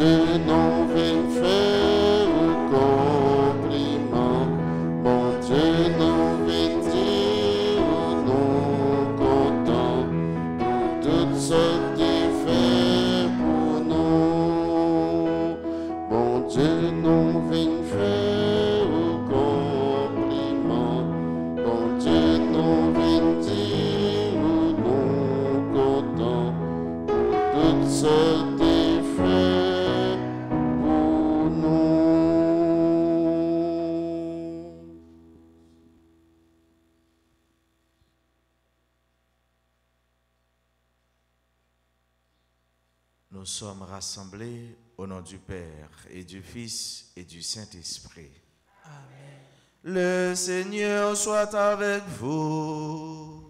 Dieu nous vient faire un compliment. Mon Dieu nous vient dire nous contents pour tout ce qu'il fait pour nous. Mon Dieu nous vient faire un compliment. Mon Dieu nous vient dire nous contents pour tout ce qu'il fait pour nous. Nous sommes rassemblés au nom du Père et du Fils et du Saint-Esprit. Amen. Le Seigneur soit avec vous.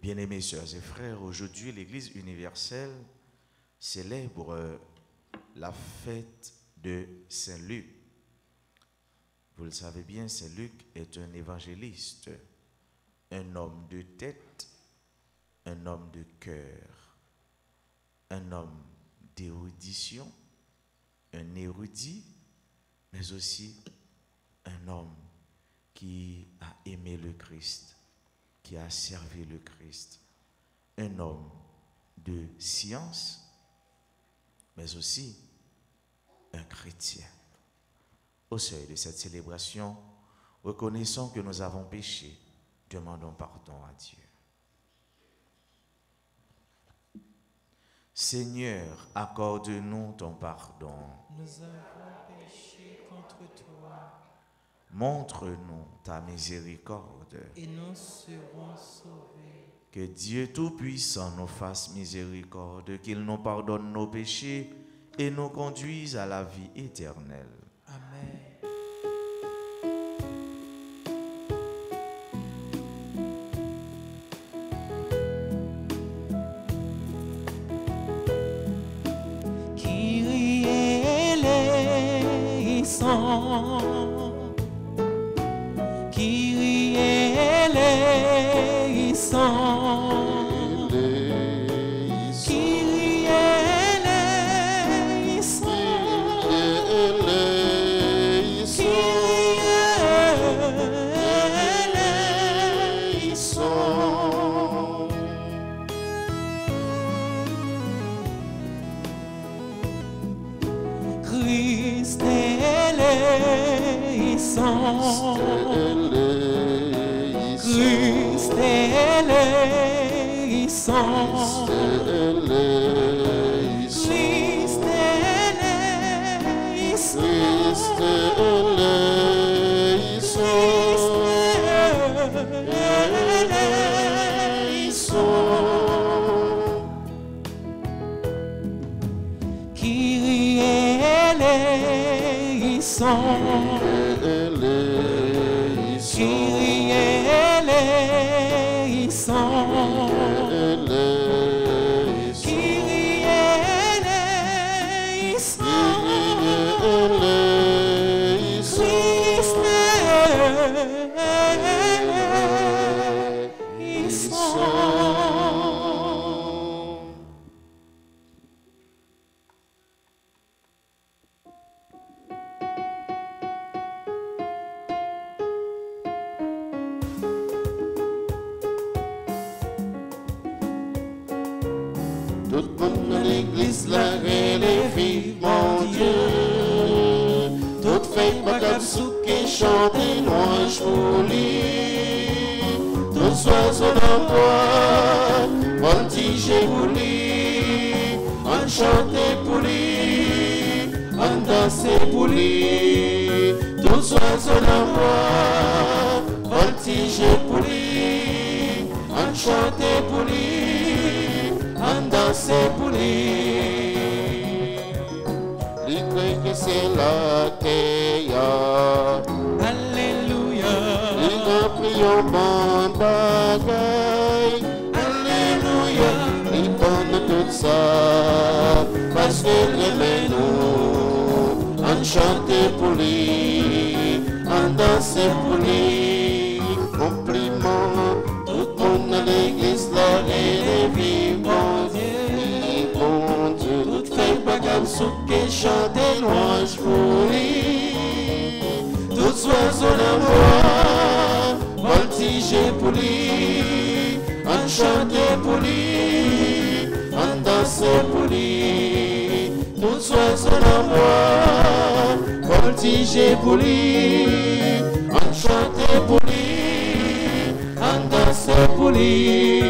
Bien-aimés sœurs et frères, aujourd'hui l'Église universelle célèbre la fête de Saint Luc. Vous le savez bien, Saint Luc est un évangéliste, un homme de tête, un homme de cœur, un homme d'érudition, un érudit, mais aussi un homme qui a aimé le Christ, qui a servi le Christ, un homme de science, mais aussi un chrétien. Au seuil de cette célébration, reconnaissons que nous avons péché, demandons pardon à Dieu. Seigneur, accorde-nous ton pardon. Nous avons péché contre toi Montre-nous ta miséricorde. et nous serons sauvés. Que Dieu Tout-Puissant nous fasse miséricorde, qu'il nous pardonne nos péchés et nous conduise à la vie éternelle. Amen. Kyrie eleison, Kyrie eleison, Kyrie Christ eleison, Christ eleison, Christ Kyrie eleison, Kyrie eleison, Kyrie Tout le monde dans l'église, la relève, mon Dieu. Tout fait pas comme souké, chanter louange pour lui. Tout soit son emploi, voltiger pour lui. On chanter pour lui, on danser pour lui. Tout soit son emploi, voltiger pour lui. On chanter pour lui. On danse pour lui. Il croit que c'est la terre. Alléluia. Il a pris un bon bagaille. Alléluia. Il donne tout ça. Parce qu'il aime nous. On chante pour lui. On danse pour lui. Compliment. Tout le monde à l'église, la relève, bon chante louange pour lui. Tout oiseau dans bois, voltiger pour lui. On chante pour lui, on danse pour lui. Tout oiseau dans bois, voltiger pour lui. On chante pour lui, on danse pour lui.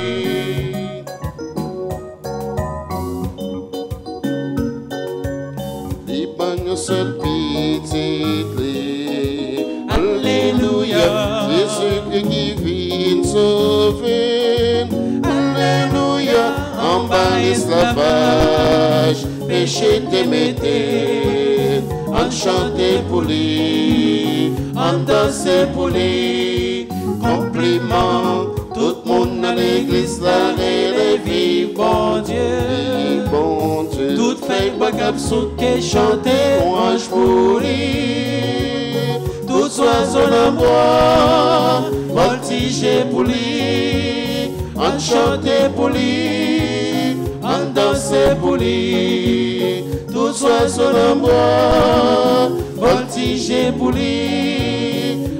Seul petit clé. Alléluia, Jésus qui vient sauver. Alléluia, en bas l'esclavage, péché t'émettait. On chantait pour lui, on dansait pour lui. Compliment, tout le monde dans l'église la relève, vive bon Dieu, bon Dieu. Toute fête bagab souke chanter louange pour lui. Tout oiseau dans bois, voltiger pour lui. On chantait pour lui, on dansait pour lui. Tout oiseau dans bois, voltiger pour lui.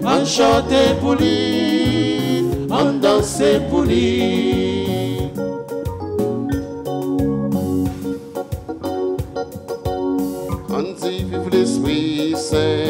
On chantait pour lui, on dansait pour lui. On dit vive l'Esprit Saint.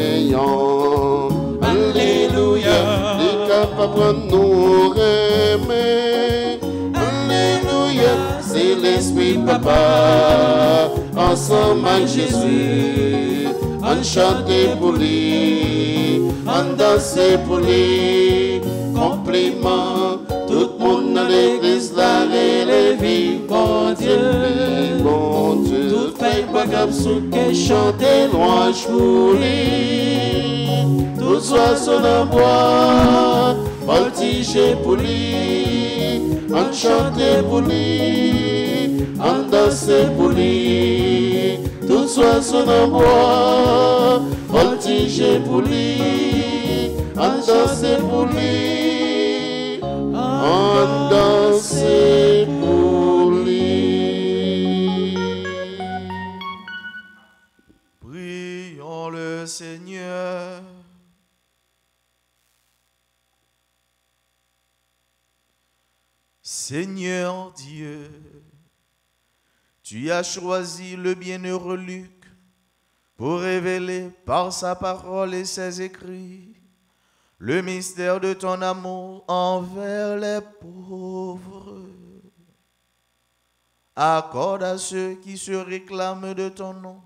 Alléluia, il est capable de nous aimer. Alléluia, c'est l'Esprit Papa, ensemble avec Jésus. On chantait pour lui, on dansait pour lui. Compliment, tout le monde dans l'église la relève, vive bon Dieu, bon Dieu. Tout fait bagab souke chanter louange pour lui. Tout oiseau dans bois, voltiger pour lui. On chantait pour lui, on dansait pour lui. Tout oiseau dans bois, voltiger pour lui. On dansait pour lui, on dansait pour lui. Prions le Seigneur. Seigneur Dieu, tu as choisi le bienheureux Luc pour révéler par sa parole et ses écrits le mystère de ton amour envers les pauvres. Accorde à ceux qui se réclament de ton nom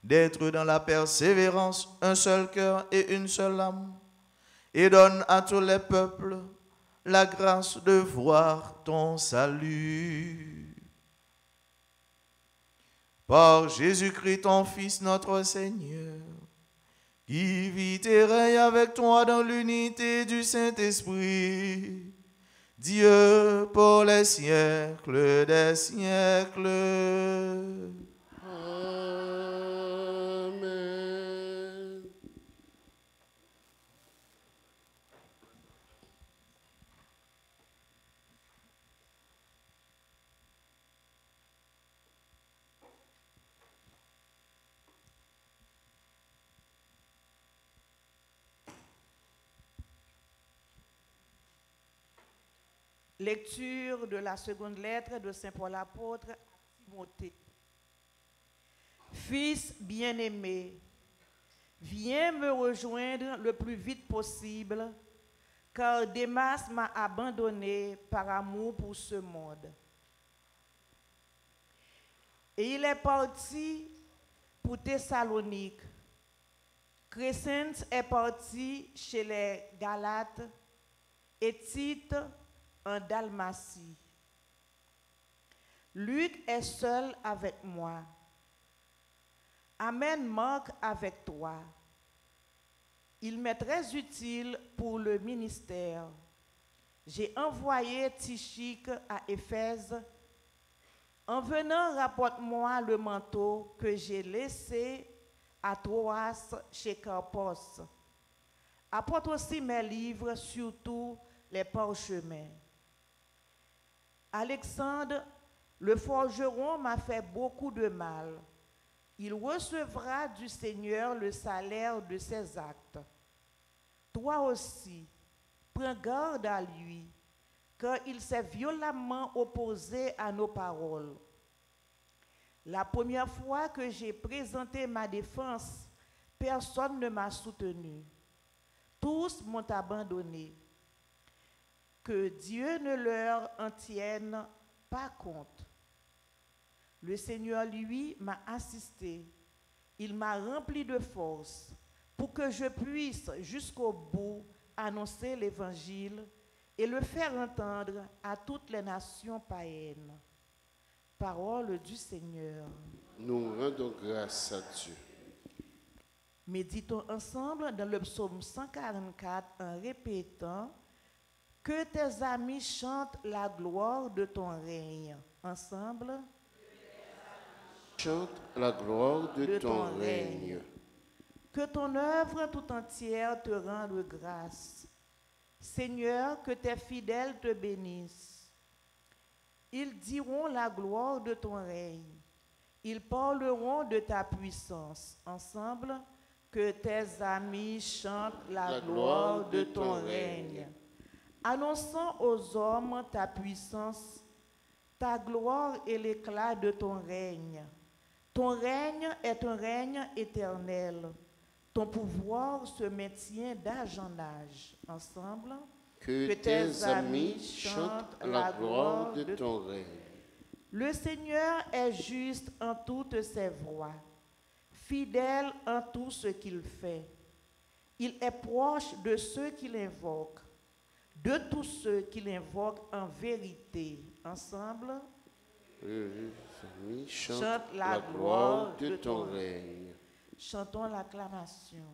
d'être dans la persévérance un seul cœur et une seule âme, et donne à tous les peuples la grâce de voir ton salut. Par Jésus-Christ, ton Fils, notre Seigneur, qui vit et règne avec toi dans l'unité du Saint-Esprit, Dieu pour les siècles des siècles. Amen. Lecture de la seconde lettre de Saint Paul apôtre à Timothée. Fils bien-aimé, viens me rejoindre le plus vite possible, car Démas m'a abandonné par amour pour ce monde. Et il est parti pour Thessalonique. Crescens est parti chez les Galates et Tite en Dalmatie. Luc est seul avec moi. Amène Marc avec toi. Il m'est très utile pour le ministère. J'ai envoyé Tychique à Éphèse. En venant, rapporte-moi le manteau que j'ai laissé à Troas chez Carpos. Apporte aussi mes livres, surtout les parchemins. Alexandre, le forgeron, m'a fait beaucoup de mal. Il recevra du Seigneur le salaire de ses actes. Toi aussi, prends garde à lui, car il s'est violemment opposé à nos paroles. La première fois que j'ai présenté ma défense, personne ne m'a soutenu. Tous m'ont abandonné. Que Dieu ne leur en tienne pas compte. Le Seigneur, lui, m'a assisté. Il m'a rempli de force pour que je puisse jusqu'au bout annoncer l'Évangile et le faire entendre à toutes les nations païennes. Parole du Seigneur. Nous rendons grâce à Dieu. Méditons ensemble dans le psaume 144 en répétant que tes amis chantent la gloire de ton règne. Ensemble. Chante la gloire de ton règne. Que ton œuvre tout entière te rende grâce. Seigneur, que tes fidèles te bénissent. Ils diront la gloire de ton règne. Ils parleront de ta puissance. Ensemble, que tes amis chantent la gloire de ton règne. Annonçant aux hommes ta puissance, ta gloire et l'éclat de ton règne. Ton règne est un règne éternel. Ton pouvoir se maintient d'âge en âge. Ensemble, Que tes amis chantent la gloire de ton règne. Le Seigneur est juste en toutes ses voies, fidèle en tout ce qu'il fait. Il est proche de ceux qui l'invoquent, de tous ceux qui l'invoquent en vérité. Ensemble, Chante la gloire de ton règne. Chantons l'acclamation.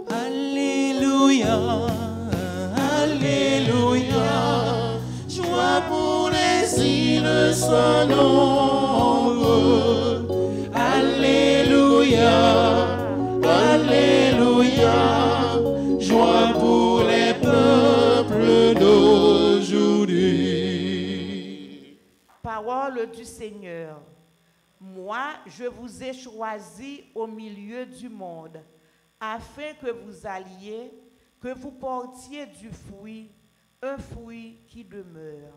Alléluia, Alléluia, joie pour les îles sans nombre. Alléluia, Alléluia, joie pour les peuples d'aujourd'hui. Parole du Seigneur. Moi, je vous ai choisi au milieu du monde, afin que vous alliez, que vous portiez du fruit, un fruit qui demeure.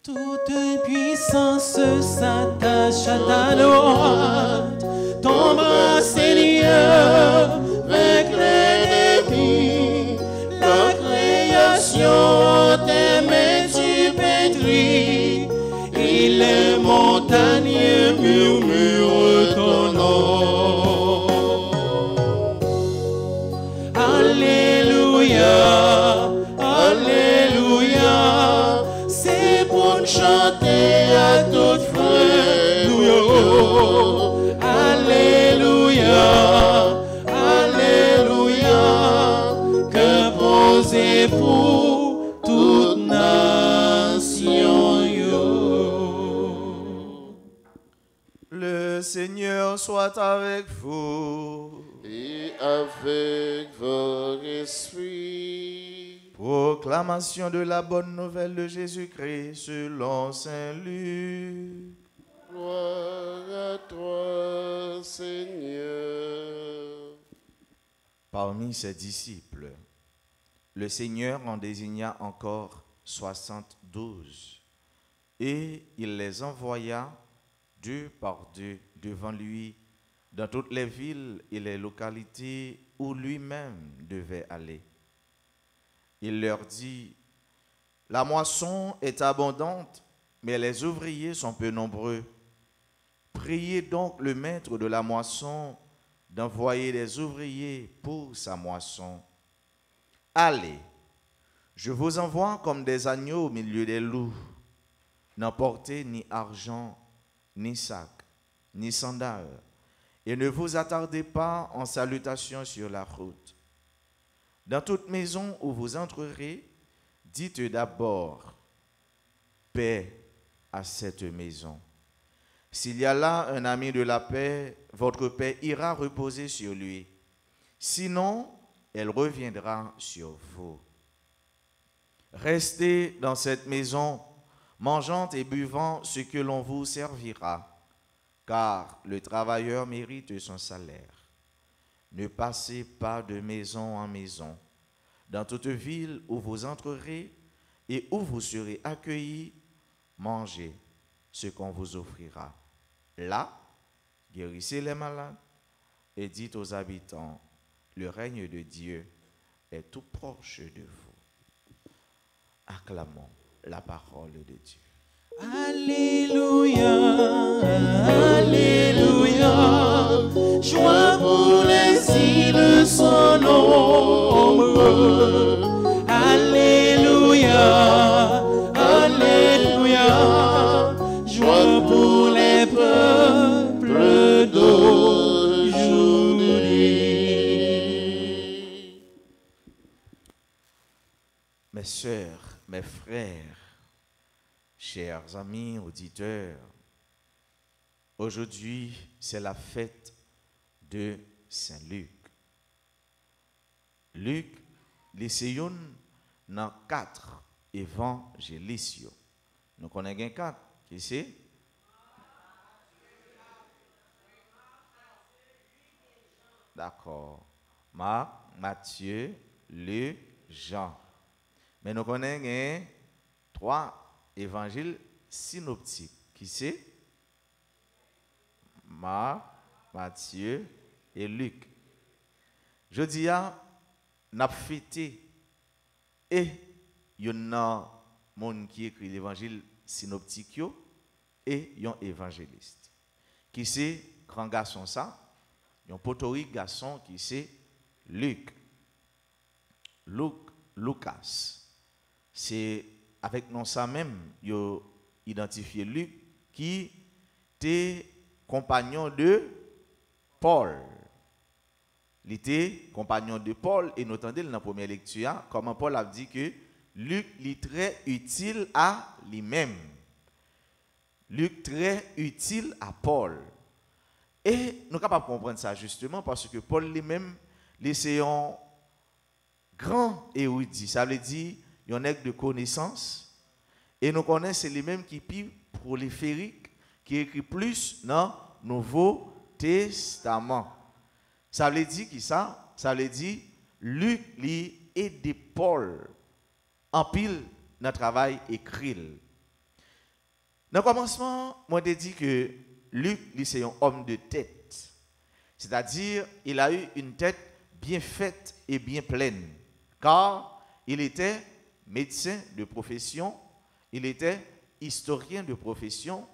Toute puissance s'attache à ta droite, ton bras, Seigneur, avec les défis, la création tes mains tu pétris, et les montagnes murmurent ton nom. Alléluia, Alléluia, c'est pour chanter à toute frère. Alléluia, Alléluia, que posez-vous toute nation. Le Seigneur soit avec vous. Et avec votre esprit. Proclamation de la bonne nouvelle de Jésus-Christ selon Saint Luc. Gloire à toi, Seigneur. Parmi ses disciples, le Seigneur en désigna encore 72 et il les envoya deux par deux devant lui dans toutes les villes et les localités où lui-même devait aller. Il leur dit, « La moisson est abondante, mais les ouvriers sont peu nombreux. Priez donc le maître de la moisson d'envoyer des ouvriers pour sa moisson. Allez, je vous envoie comme des agneaux au milieu des loups. N'emportez ni argent, ni sac, ni sandales, et ne vous attardez pas en salutation sur la route. Dans toute maison où vous entrerez, dites d'abord, paix à cette maison. S'il y a là un ami de la paix, votre paix ira reposer sur lui. Sinon, elle reviendra sur vous. Restez dans cette maison, mangeant et buvant ce que l'on vous servira, car le travailleur mérite son salaire. Ne passez pas de maison en maison. Dans toute ville où vous entrerez et où vous serez accueillis, mangez ce qu'on vous offrira. Là, guérissez les malades et dites aux habitants, le règne de Dieu est tout proche de vous. Acclamons la parole de Dieu. Alléluia, Alléluia, joie pour les îles son ombre. Alléluia, Alléluia, joie pour les peuples d'aujourd'hui. Mes sœurs, mes frères, chers amis, auditeurs, aujourd'hui, c'est la fête de Saint-Luc. Luc, l'essayons dans 4 évangélistes. Nous connaissons 4, qui c'est? D'accord. Marc, Matthieu, Luc, Jean. Mais nous connaissons 3 évangiles synoptiques. Qui c'est? Marc, Matthieu et Luc. Je dis à n'a fêté et il y a un monde qui écrit l'évangile synoptique et un évangéliste. Qui c'est grand garçon ça? Un potorique garçon qui c'est Luc. Lucas. C'est avec non ça même, il a identifié Luc qui était compagnon de Paul. Il était compagnon de Paul et nous entendons dans la première lecture comment Paul a dit que Luc est très utile à lui-même. Luc très utile à Paul. Et nous sommes capables de comprendre ça justement parce que Paul lui-même, c'est un grand érudit. Ça veut dire il y a un aigle de connaissance. Et nous connaissons lui-même qui est plus prolifique, qui écrit plus dans le Nouveau Testament. Ça veut dire qui ça? Ça veut dire Luc lui aide Paul en pile dans le travail écrit. Dans le commencement, moi je dis que Luc c'est un homme de tête. C'est-à-dire il a eu une tête bien faite et bien pleine. Car il était médecin de profession, il était historien de profession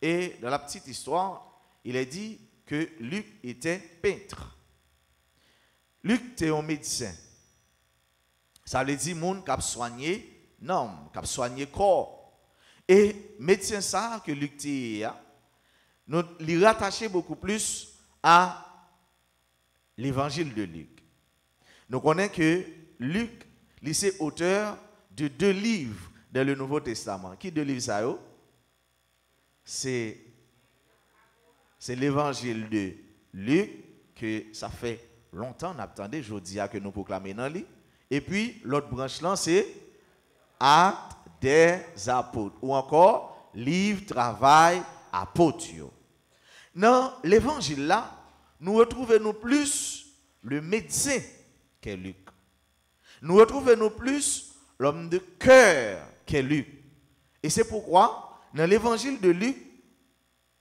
et dans la petite histoire, il est dit que Luc était peintre. Luc était un médecin. Ça veut dire monde qui a soigné l'homme, qui a soigné le corps. Et médecin ça que Luc était, nous lui rattachons beaucoup plus à l'évangile de Luc. Nous connaissons que Luc, est auteur de 2 livres dans le Nouveau Testament. Qui 2 livres ça? C'est l'évangile de Luc que ça fait longtemps, on attendait, je dis que nous proclamons dans lui. Et puis, l'autre branche là, c'est Actes des apôtres. Ou encore, livre, travail, apôtres. Dans l'évangile là, nous retrouvons plus le médecin qu'est Luc. Nous retrouvons plus l'homme de cœur qu'est Luc. Et c'est pourquoi, dans l'évangile de Luc,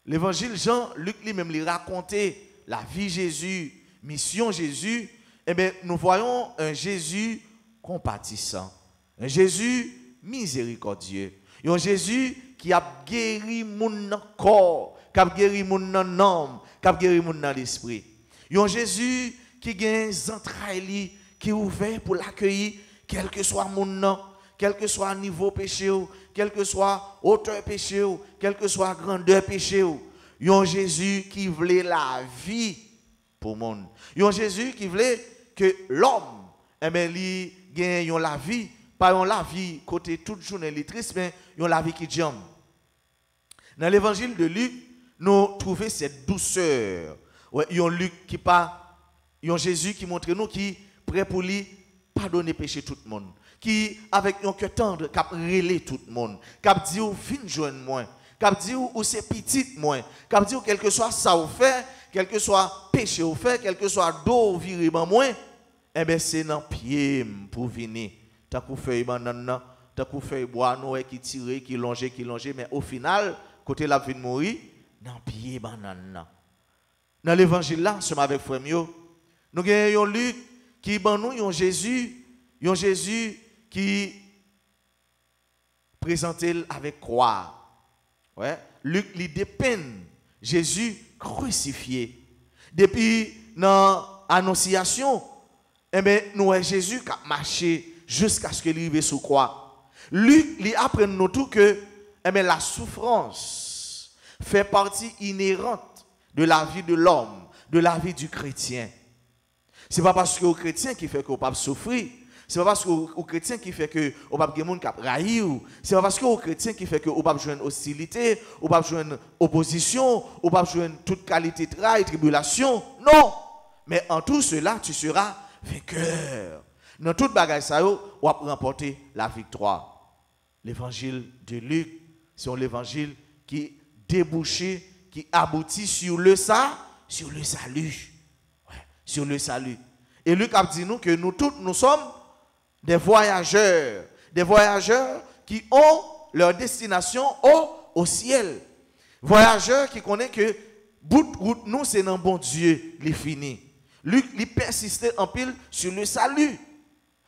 l'évangile Jean-Luc lui-même lui racontait la vie de Jésus, mission Jésus, eh bien, nous voyons un Jésus compatissant, un Jésus miséricordieux, un Jésus qui a guéri mon corps, qui a guéri mon âme, qui a guéri mon l'esprit. Un Jésus qui a des entrailles, qui est ouvert pour l'accueillir, quel que soit mon nom, quel que soit niveau péché, quel que soit hauteur péché, quel que soit grandeur péché. Un Jésus qui voulait la vie pour le monde. Un Jésus qui voulait que l'homme, gagne la vie, pas la vie côté toute journée triste, mais la vie qui jambe. Dans l'évangile de Luc, nous trouvons cette douceur. Un Luc qui pas un Jésus qui montre nous qui prêt pour lui pardonner péché tout le monde, qui avec un cœur tendre cap relé tout le monde, cap dit ou vinn joindre moi, cap dit ou c'est petit moi, cap dit quel que soit ça ou fait, quel que soit péché ou fait, quel que soit d'eau viré ban moi, eh ben c'est dans pied pour venir. Tant qu'on fait banane, tant qu'on fait bois noir qui tire, qui longe, mais au final, côté la vie de mourir, dans pied banane. Dans l'évangile là, sommes avec frère Mio, nous avons Luc qui ban nous un Jésus qui présentait avec croix. Ouais, Luc lui dépeint Jésus crucifié. Depuis l'annonciation, eh bien, nous avons Jésus qui a marché jusqu'à ce qu'il arrive sous croix. Luc lui apprend nous tout que eh bien, la souffrance fait partie inhérente de la vie de l'homme, de la vie du chrétien. Ce n'est pas parce que le chrétien qui fait qu'on ne peut pas souffrir. Ce n'est pas parce que le chrétien qui fait que on ne peut pas avoir raïr. Ce n'est pas parce que le chrétien qui fait que on ne peut pas joindre hostilité, on ne peut pas joindre opposition, on ne peut pas joindre toute qualité de travail, tribulation. Non! Mais en tout cela, tu seras vainqueur. Dans toute bagaille ça, on va remporter la victoire. L'évangile de Luc, c'est l'évangile qui débouche, qui aboutit sur le salut. Ouais, sur le salut. Et Luc a dit nous que nous tous, nous sommes des voyageurs qui ont leur destination au ciel. Voyageurs qui connaissent que bout de route, nous, c'est dans bon Dieu, les fini. Luc, il persistait en pile sur le salut.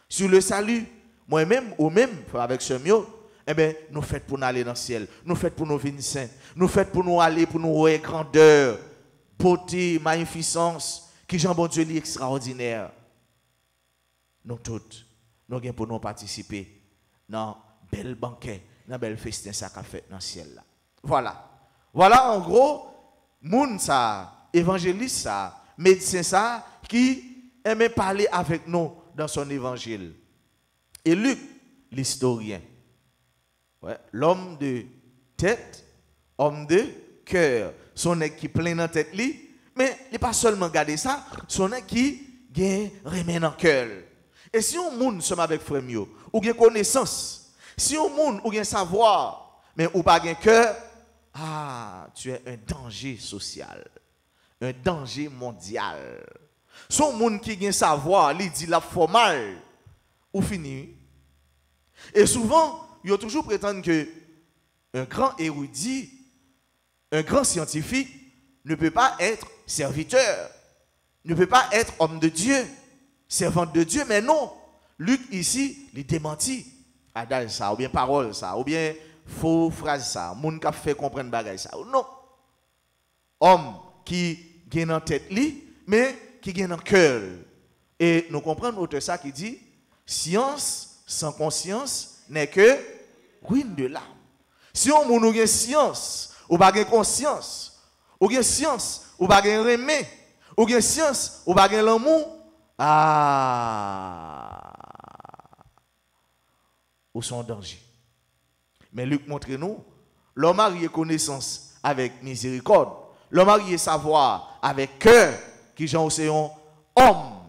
Sur le salut. Moi-même, ou même, avec ce mieux, eh bien, nous faites pour nous aller dans le ciel. Nous faites pour nous venir saints. Nous faites pour nous aller, pour nous voir grandeur, beauté, magnificence, qui Jean bon Dieu est extraordinaire. Nous toutes, nous avons pour nous participer dans bel banquet, dans bel festin ça qu'a fait dans le ciel là. Voilà. Voilà en gros, moun ça, évangéliste ça, médecin ça, qui aimait parler avec nous dans son évangile. Et Luc, l'historien, ouais, l'homme de tête, homme de cœur, son nez qui plein dans tête li, mais il n'est pas seulement garder ça, son nez qui gagne remet dans cœur. Et si on moun sommes avec frère Mio, ou gagne connaissance, si on moun ou gagne savoir, mais ou pas gagne cœur, ah, tu es un danger social, un danger mondial. Son moun qui gagne savoir, il dit la formal, ou fini. Et souvent, il a toujours prétendre que un grand érudit, un grand scientifique ne peut pas être serviteur, ne peut pas être homme de Dieu, servant de Dieu, mais non. Luc ici, il démentit adage ça, ou bien parole ça, ou bien faux phrase ça, moun qui fait comprendre bagay ça. Non. Homme qui gagne en tête li, mais qui gagne en cœur. Et nous comprenons autre ça qui dit science sans conscience n'est que ruine de l'âme. Si on moun ou science, ou pas conscience, ou science, ou pas remé, ou science, ou pas l'amour, ou son danger. Mais Luc montre-nous, l'homme a connaissance avec miséricorde, l'homme a savoir avec cœur, qui j'en c'est un homme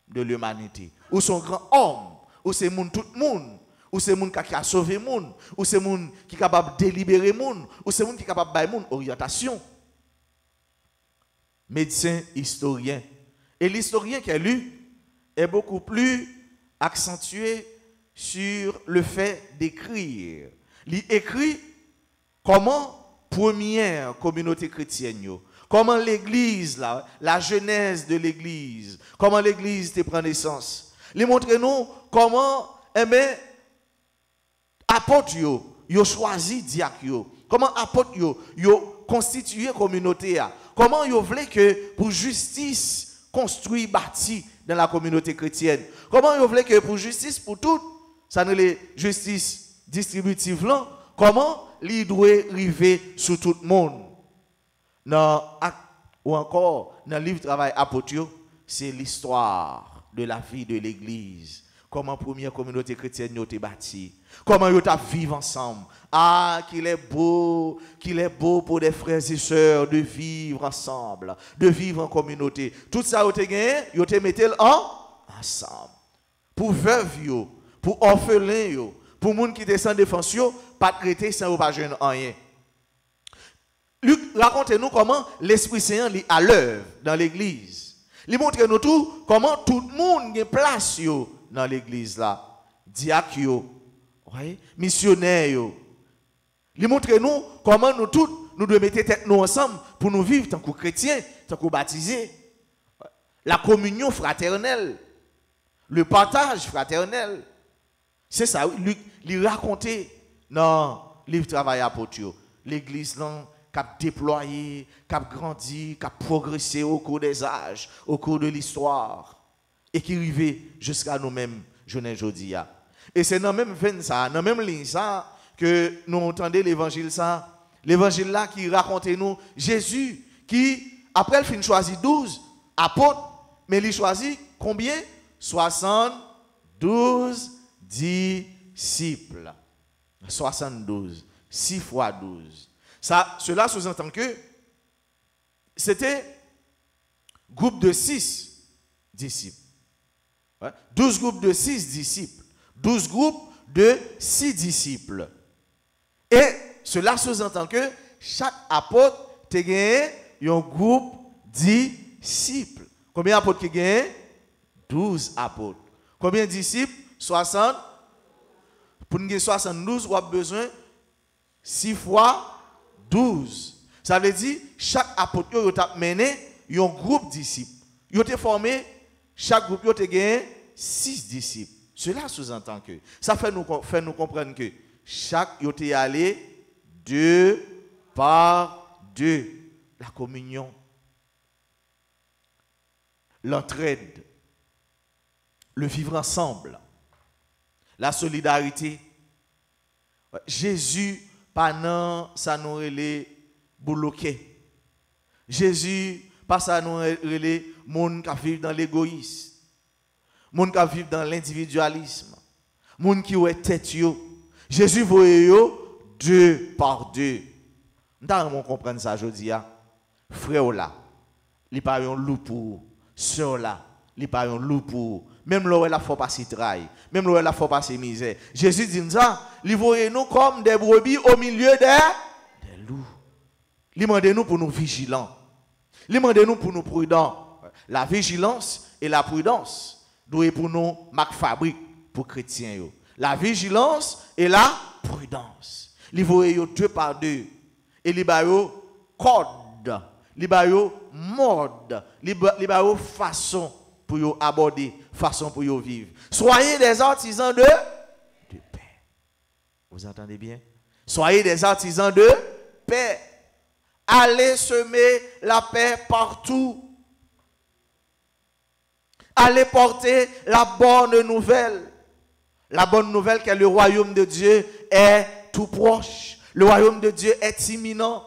de l'humanité, ou son grand homme, ou c'est moun tout monde, ou c'est moun qui a sauvé moun, ou c'est moun qui est capable de délibérer moun, ou c'est moun qui est capable de bailler moun orientation. Médecin, historien. Et l'historien qui a lu est beaucoup plus accentué sur le fait d'écrire. Il écrit comment première communauté chrétienne, comment l'église, la genèse de l'église, comment l'église te prend naissance. Il montre nous comment, apôtres yo choisi diacre, comment apôtres yo constitué communauté, comment yo voulait que pour justice construit bâti dans la communauté chrétienne, comment yo voulait que pour justice pour tout, ça ne les justice distributive là, comment il doit arriver sur tout le monde. Dans ou encore dans le livre travail apôtre, c'est l'histoire de la vie de l'église. comment première communauté chrétienne nous été bâtie, comment nous t'a vivre ensemble. Ah, qu'il est beau pour des frères et sœurs de vivre ensemble, de vivre en communauté. Tout ça, vous avez gagné, vous avez mis ensemble. Pour veuves, pour orphelins, pour les gens qui descendent de défense, pas de traiter sans pas jeune rien. Luc, racontez-nous comment l'Esprit Saint est à l'œuvre dans l'église. Il montre nous tout comment tout le monde a place dans l'église là. Diacres, missionnaires. Il montre nous comment nous tous nous devons mettre tête nous ensemble pour nous vivre tant que chrétiens, tant que baptisés. La communion fraternelle, le partage fraternel. C'est ça, Luc, il racontait dans le livre Travail apôtre. L'église là, qui a déployé, qui a grandi, qui a progressé au cours des âges, au cours de l'histoire, et qui arrivait jusqu'à nous-mêmes, jeune aujourd'hui. Et c'est dans la même veine, dans la même ligne, ça, que nous entendons l'évangile, ça, l'évangile là qui raconte nous Jésus, qui, après il fin choisi 12 apôtres, mais il choisit combien? 72 disciples. 72. 6 fois 12. Ça, cela sous-entend que c'était groupe de 6 disciples. 12 groupes de 6 disciples. 12 groupes de 6 disciples. Et cela sous-entend que chaque apôtre a gagné un groupe de disciples. Combien d'apôtres qui gagnent? 12 apôtres. Combien de disciples? 60. Pour nous 72, on a besoin 6 fois 12. Ça veut dire chaque apôtre a mené un groupe de disciples. Il a formé, chaque groupe a gagné 6 disciples. Cela sous-entend que, ça fait nous comprendre que chaque est allé 2 par 2. La communion, l'entraide, le vivre ensemble, la solidarité. Jésus, pendant ça nous relait bloqué. Jésus, pas ça nous relait monde qui vit dans l'égoïsme, monde qui vit dans l'individualisme, monde qui est tête yo. Jésus voyait yo 2 par 2. Nous devons comprendre ça aujourd'hui. Frère là, il pas un loup pour sœur là, il pas un loup pour même là la faut passer travail, même là la faut passer misère. Jésus dit ça, il voyait nous comme des brebis au milieu des loups. Il demande nous pour nous vigilants. Il demande nous pour nous prudents. La vigilance et la prudence doivent pour nous marque fabrique pour chrétiens. La vigilance et la prudence. Il voyait 2 par 2 et il y a code, il y a mode, il y a façon pour aborder, façon pour vivre. Soyez des artisans de paix. Vous entendez bien? Soyez des artisans de paix. Allez semer la paix partout. Allez porter la bonne nouvelle. La bonne nouvelle que le royaume de Dieu est tout proche. Le royaume de Dieu est imminent.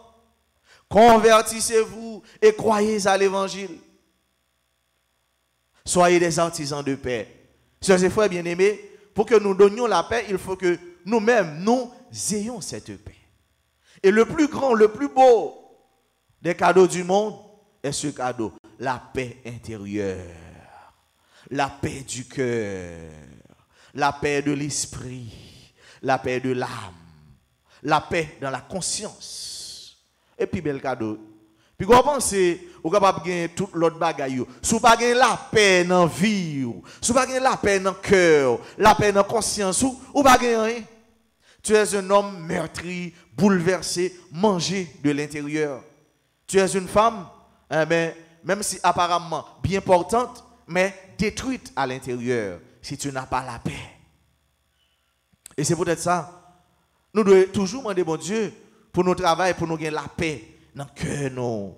Convertissez-vous et croyez à l'évangile. Soyez des artisans de paix. Sœurs et frères bien-aimés, pour que nous donnions la paix, il faut que nous-mêmes, nous ayons cette paix. Et le plus grand, le plus beau des cadeaux du monde est ce cadeau, la paix intérieure, la paix du cœur, la paix de l'esprit, la paix de l'âme, la paix dans la conscience. Et puis, bel cadeau. Puis, vous pensez, vous êtes capable de gagner toute l'autre bagaille. Si vous n'avez pas la paix dans la vie, si vous n'avez pas la paix dans le cœur, la paix dans la conscience, vous n'avez pas rien. Tu es un homme meurtri, bouleversé, mangé de l'intérieur. Tu es une femme, même si apparemment bien portante, mais détruite à l'intérieur, si tu n'as pas la paix. Et c'est peut-être ça. Nous devons toujours demander, bon Dieu, pour nos travail, pour nous gagner la paix dans le cœur, nous.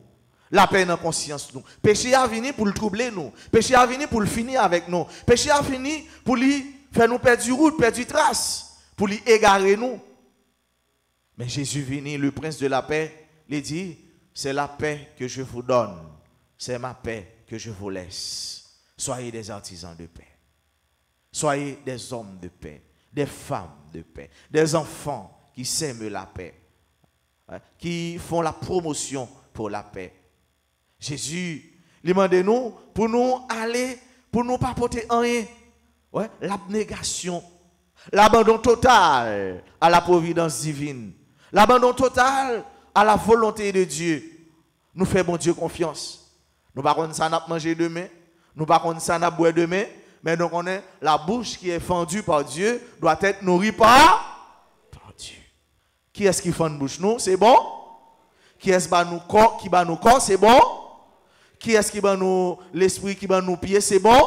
La paix dans la conscience, nous. Péché a venu pour le troubler, nous. Péché a venu pour le finir avec nous. Péché a fini pour lui faire nous perdre du route, perdre du trace, pour lui égarer nous. Mais Jésus venu, le prince de la paix, il dit, c'est la paix que je vous donne. C'est ma paix que je vous laisse. Soyez des artisans de paix. Soyez des hommes de paix, des femmes de paix, des enfants qui sèment la paix, qui font la promotion pour la paix. Jésus, il demande nous pour nous aller, pour nous pas porter rien. Ouais, l'abnégation, l'abandon total à la providence divine, l'abandon total à la volonté de Dieu. Nous faisons bon Dieu confiance. Nous ne savons pas ça n'a manger demain, nous ne savons pas ça n'a boire demain, mais nous connaissons la bouche qui est fendue par Dieu doit être nourrie par Dieu. Qui est-ce qui fend la bouche nous? C'est bon? Qui est-ce qui bat nous corps? C'est bon? Qui est-ce qui bat nous l'esprit qui bat nous pieds? C'est bon?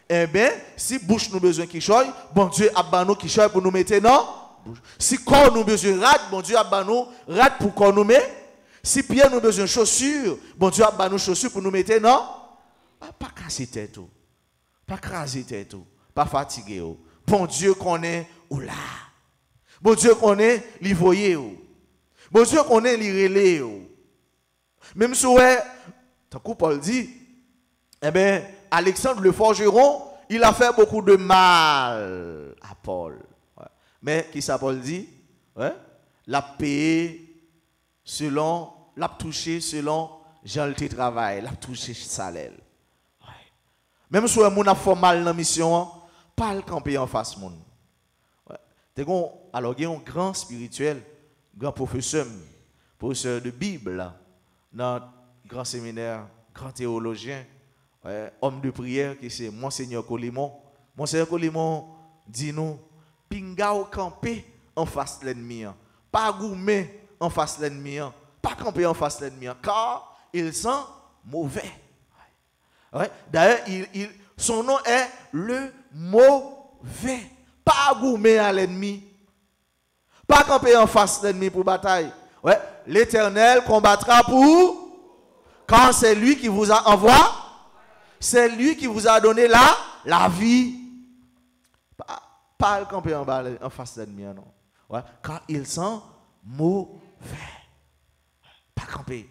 Eh bien, si bouche nous besoin qui choye, bon Dieu a ban nous qui choye pour nous mettre dans bouche. Si corps nous besoin rate, bon Dieu a ban nous rate pour corps nous met. Si pied nous besoin chaussures, bon Dieu a ban nous chaussures pour nous mettre dans. Pas casser tête tout. Pas craser tête tout. Pas fatiguer ou. Bon Dieu connaît ou là. Bon Dieu connaît li voyer ou. Bon Dieu connaît li relé ou. Même si ouais, tant que Paul dit, eh bien, Alexandre le forgeron, il a fait beaucoup de mal à Paul. Ouais. Mais qui ça Paul dit? Ouais. L'a payé selon, l'a touché selon Jean le travail, l'a touché salaire. Ouais. Même si on a fait mal dans la mission, pas le camper en face monde. Ouais. Alors il y a un grand spirituel, grand professeur de Bible dans le grand séminaire, grand théologien. Homme de prière qui c'est Monseigneur Colimon. Monseigneur Colimon dit nous, pingao camper en face de l'ennemi, pas goumer en face de l'ennemi, pas camper en face de l'ennemi, car il sent mauvais. Ouais. D'ailleurs, son nom est le mauvais. Pas goumer à l'ennemi, pas camper en face de l'ennemi pour bataille. Ouais. L'Éternel combattra pour, quand c'est lui qui vous a envoyé. C'est lui qui vous a donné la vie. Pas le camper en face de l'ennemi, non. Ouais. Quand il sent mauvais. Pas camper.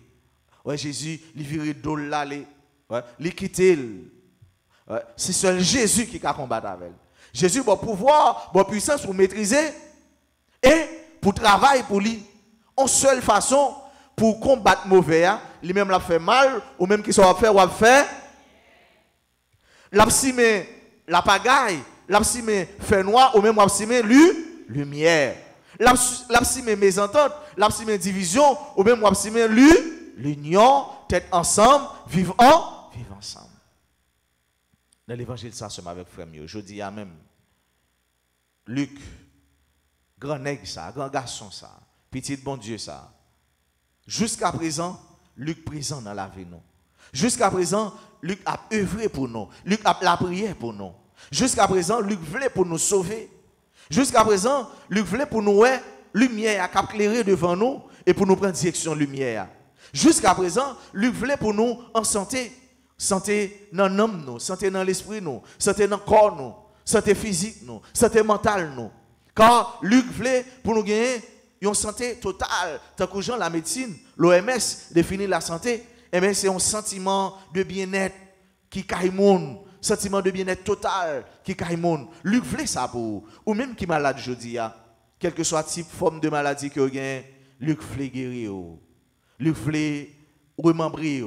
Ouais, Jésus, il vire d'eau là, il quitte. Ouais. C'est seul Jésus qui a combattre avec. Jésus a pouvoir, a puissance pour maîtriser et pour travailler pour lui. En seule façon pour combattre mauvais, lui-même l'a fait mal, ou même qui soit fait ou faire. L'absimé, la pagaille, l'absimé fait noir, ou même l'absimé lumière. L'absimé mésentente, l'absimé division, ou même l'absimé l'union, tête ensemble, vivre ensemble. Dans l'évangile, ça se met avec frère mieux. Je dis à même, Luc, grand nègre ça, grand garçon ça, petit bon Dieu ça. Jusqu'à présent, Luc présent dans la vie nous. Jusqu'à présent, Luc a œuvré pour nous. Luc a la prière pour nous. Jusqu'à présent, Luc voulait pour nous sauver. Jusqu'à présent, Luc voulait pour nous lumière à éclairer devant nous et pour nous prendre direction lumière. Jusqu'à présent, Luc voulait pour nous en santé. Santé dans l'âme nous, santé dans l'esprit nous, santé dans le corps nous, santé physique nous, santé mentale nous. Car Luc voulait pour nous gagner une santé totale. Tant que la médecine, l'OMS définit la santé. Eh bien, c'est un sentiment de bien-être qui caille monde, sentiment de bien-être total qui caille monde. Luc voulait ça pour vous. Ou même qui est malade aujourd'hui, quel que soit type, forme de maladie que vous avez, Luc voulait guérir. Luc voulait remembrer.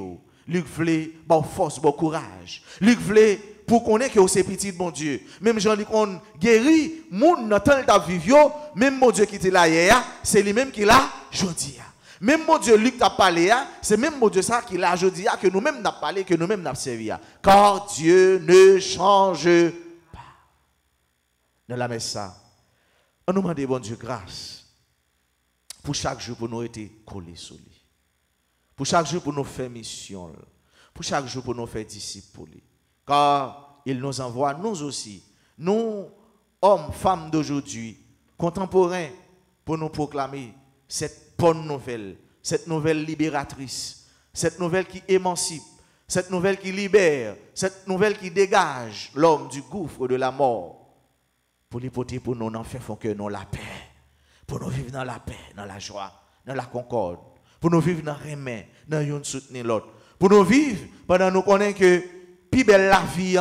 Luc voulait bon force, bon courage. Luc voulait pour qu'on ait que c'est petit bon Dieu. Même Jean-Luc on guérit, monde dans temps de vivre, même mon Dieu qui était là hier, c'est lui-même qui l'a aujourd'hui. Même mon Dieu, Luc t'a parlé, c'est même mon Dieu ça qui l'a aujourd'hui, que nous-mêmes n'a parlé, que nous-mêmes n'a servi. Car Dieu ne change pas. Dans la messe ça, on nous demande, bon Dieu, grâce. Pour chaque jour, pour nous être collés sur lui. Pour chaque jour, pour nous faire mission. Pour chaque jour, pour nous faire disciples pour lui. Car il nous envoie, nous aussi, nous, hommes, femmes d'aujourd'hui, contemporains, pour nous proclamer cette bonne nouvelle, cette nouvelle libératrice, cette nouvelle qui émancipe, cette nouvelle qui libère, cette nouvelle qui dégage l'homme du gouffre de la mort, pour l'hypothèse pour nous en faire font que nous la paix, pour nous vivre dans la paix, dans la joie, dans la concorde, pour nous vivre dans le remède, dans l'un soutenir l'autre, pour nous vivre pendant nous connaissons que plus belle la vie,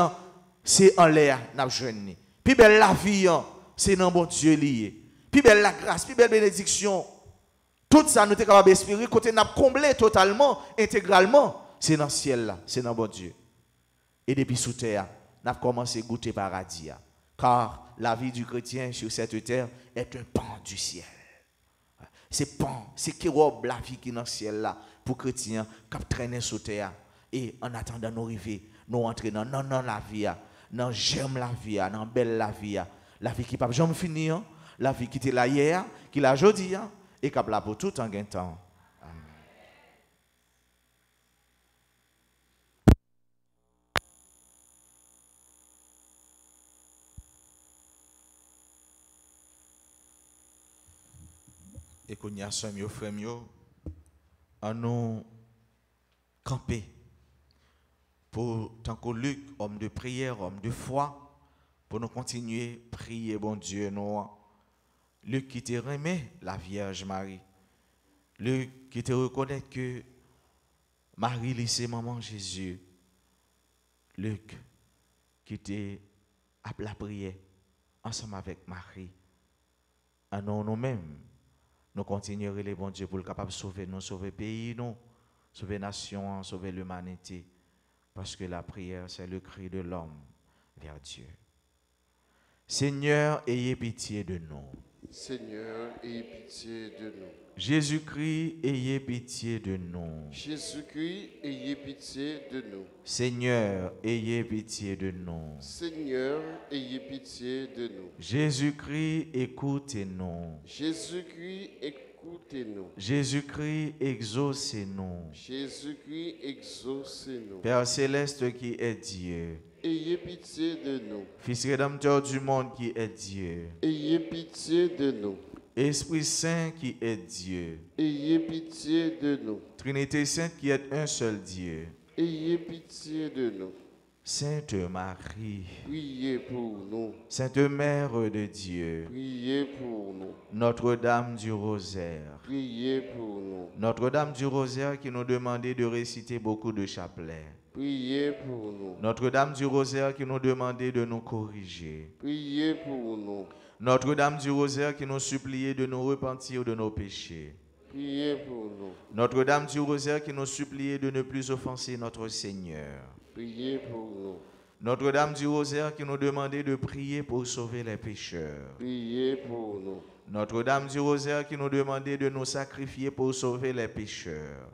c'est en l'air, n'a jeune. Puis belle la vie, hein, c'est dans bon Dieu lié. Puis belle la grâce, puis belle bénédiction. Tout ça, nous sommes capables d'espérer, côté nous comblé totalement, intégralement, c'est dans le ciel là, c'est dans bon Dieu. Et depuis sous terre, nous avons commencé à goûter paradis. Car la vie du chrétien sur cette terre est un pan du ciel. C'est pan, c'est qui robe la vie qui est dans le ciel là, pour chrétiens qui traînent sous terre. Et en attendant nous arriver, nous entrer dans la vie, dans j'aime la vie, dans belle la vie qui ne peut jamais finir, la vie qui était là hier, qui l'a aujourd'hui, et qui est là pour tout en gain temps. Et qu'on y a soin, frère, à nous camper pour tant que Luc, homme de prière, homme de foi, pour nous continuer à prier, bon Dieu, nous. Luc qui te remet la Vierge Marie. Luc qui te reconnaît que Marie, c'est maman Jésus. Luc qui te a la prière ensemble avec Marie. À nous-mêmes. Nous continuerons les bons Dieu pour le capable de sauver nous, sauver le pays, nous, sauver la nation, sauver l'humanité. Parce que la prière, c'est le cri de l'homme vers Dieu. Seigneur, ayez pitié de nous. Seigneur, ayez pitié de nous. Jésus-Christ, ayez pitié de nous. Jésus-Christ, ayez pitié de nous. Seigneur, ayez pitié de nous. Seigneur, ayez pitié de nous. Jésus-Christ, écoutez-nous. Jésus-Christ, écoutez-nous. Jésus-Christ, exaucez-nous. Jésus-Christ, exaucez-nous. Père céleste qui est Dieu. Ayez pitié de nous. Fils rédempteur du monde qui est Dieu. Ayez pitié de nous. Esprit Saint qui est Dieu. Ayez pitié de nous. Trinité Sainte qui est un seul Dieu. Ayez pitié de nous. Sainte Marie. Priez pour nous. Sainte Mère de Dieu. Priez pour nous. Notre-Dame du Rosaire. Priez pour nous. Notre-Dame du Rosaire qui nous demandait de réciter beaucoup de chapelets. Priez pour nous. Notre-Dame du Rosaire qui nous demandait de nous corriger. Priez pour nous. Notre-Dame du Rosaire qui nous suppliait de nous repentir de nos péchés. Priez pour nous. Notre-Dame du Rosaire qui nous suppliait de ne plus offenser notre Seigneur. Priez pour nous. Notre-Dame du Rosaire qui nous demandait de prier pour sauver les pécheurs. Priez pour nous. Notre-Dame du Rosaire qui nous demandait de nous sacrifier pour sauver les pécheurs.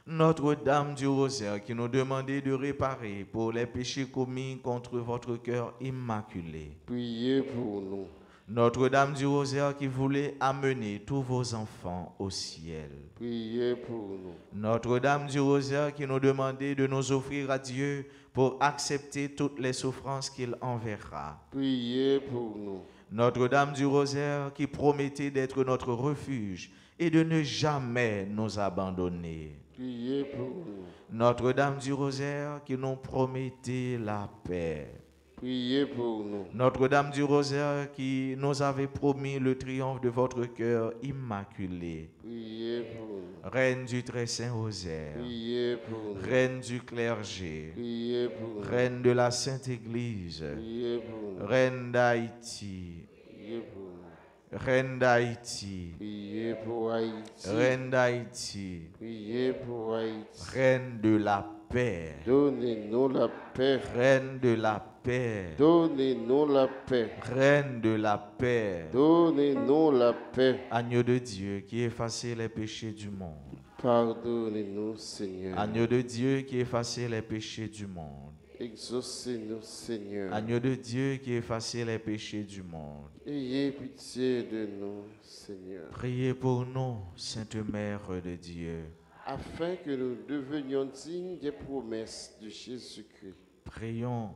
Notre-Dame du Rosaire qui nous demandait de réparer pour les péchés commis contre votre cœur immaculé. Priez pour nous. Notre-Dame du Rosaire qui voulait amener tous vos enfants au ciel. Priez pour nous. Notre-Dame du Rosaire qui nous demandait de nous offrir à Dieu pour accepter toutes les souffrances qu'il enverra. Priez pour nous. Notre-Dame du Rosaire qui promettait d'être notre refuge et de ne jamais nous abandonner. Priez pour nous. Notre-Dame du Rosaire qui nous promettait la paix. Priez pour nous. Notre-Dame du Rosaire qui nous avait promis le triomphe de votre cœur immaculé. Priez pour nous. Reine du très saint Rosaire. Priez pour nous. Reine du clergé. Priez pour nous. Reine de la Sainte Église. Priez pour nous. Reine d'Haïti. Priez pour nous. Reine d'Haïti. Priez pour Haïti. Reine d'Haïti. Priez pour Haïti. Reine de la paix. Donnez-nous la paix. Reine de la paix. Donnez-nous la paix. Reine de la paix. Donnez-nous la paix. Agneau de Dieu qui effaçait les péchés du monde. Pardonnez-nous, Seigneur. Agneau de Dieu qui effaçait les péchés du monde. Exaucez-nous, Seigneur. Agneau de Dieu qui effaçait les péchés du monde. Ayez pitié de nous, Seigneur. Priez pour nous, Sainte Mère de Dieu. Afin que nous devenions dignes des promesses de Jésus-Christ. Prions,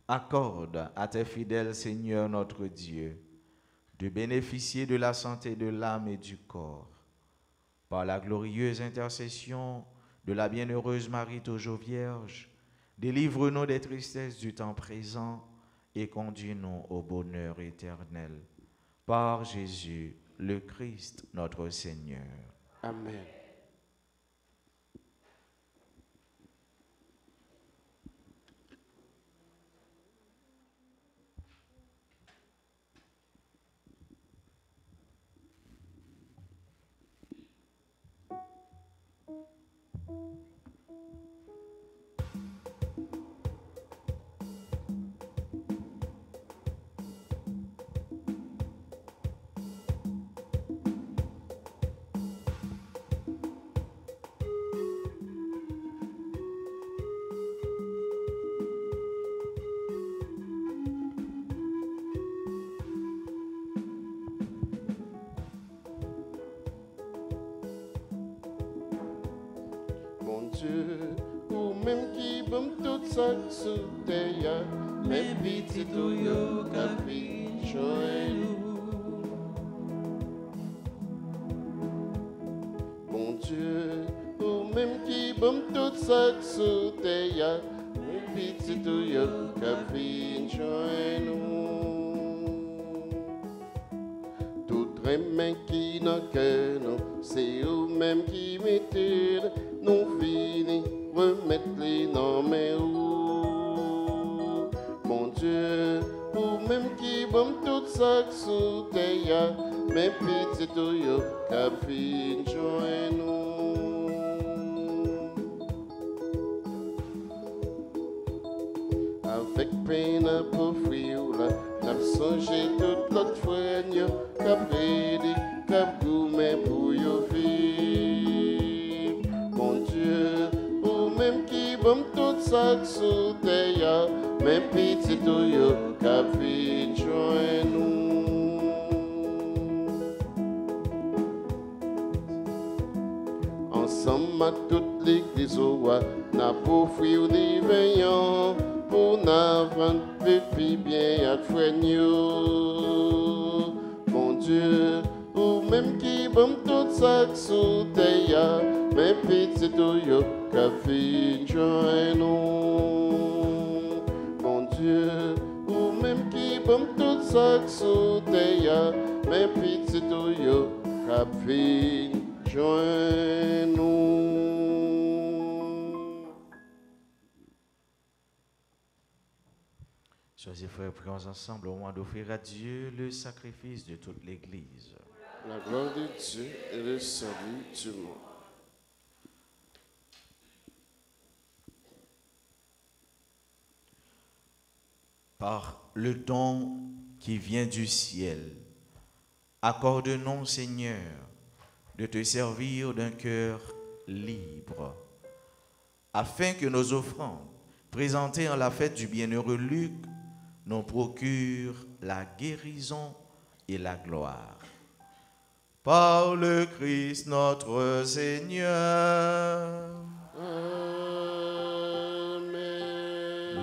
accorde à tes fidèles, Seigneur notre Dieu, de bénéficier de la santé de l'âme et du corps. Par la glorieuse intercession de la bienheureuse Marie toujours Vierge, délivre-nous des tristesses du temps présent et conduis-nous au bonheur éternel. Par Jésus, le Christ, notre Seigneur. Amen. Dieu, ou même qui bon tout ça sous terre, même petit tout yo capi nous. Bon Dieu, ou même qui bon tout ça sous terre, même petit tout yo capi nous. Toutes les mains qui n'ont que nous, c'est eux-mêmes qui mettent nous finis, remettre les noms mais où. Mon Dieu, ou même qui bon tout ça sous terre, mais petit tout yo capine joint nous. Avec peine pour fuir là, n'a songé toute l'autre fois cap rédi, cap gourmet pour yo vivre. Mon Dieu, ou même qui bon tout ça sous terre, mais petit tout yo cap vin joint nous. Ensemble à toute l'église n'a pour fuir des veillants, pour n'avoir vécu bien à fouegno. Mon Dieu, ou même qui bon tout ça sous terre, mais petit tout yo café joint nous. Mon Dieu, ou même qui bon tout ça sous terre, mais petit tout yo café joint nous. Chers frères, prions ensemble au moment d'offrir à Dieu le sacrifice de toute l'Église. La gloire de Dieu et le salut du monde. Par le don qui vient du ciel, accorde-nous, Seigneur, de te servir d'un cœur libre, afin que nos offrandes, présentées en la fête du bienheureux Luc, nous procurent la guérison et la gloire. Par le Christ notre Seigneur. Amen.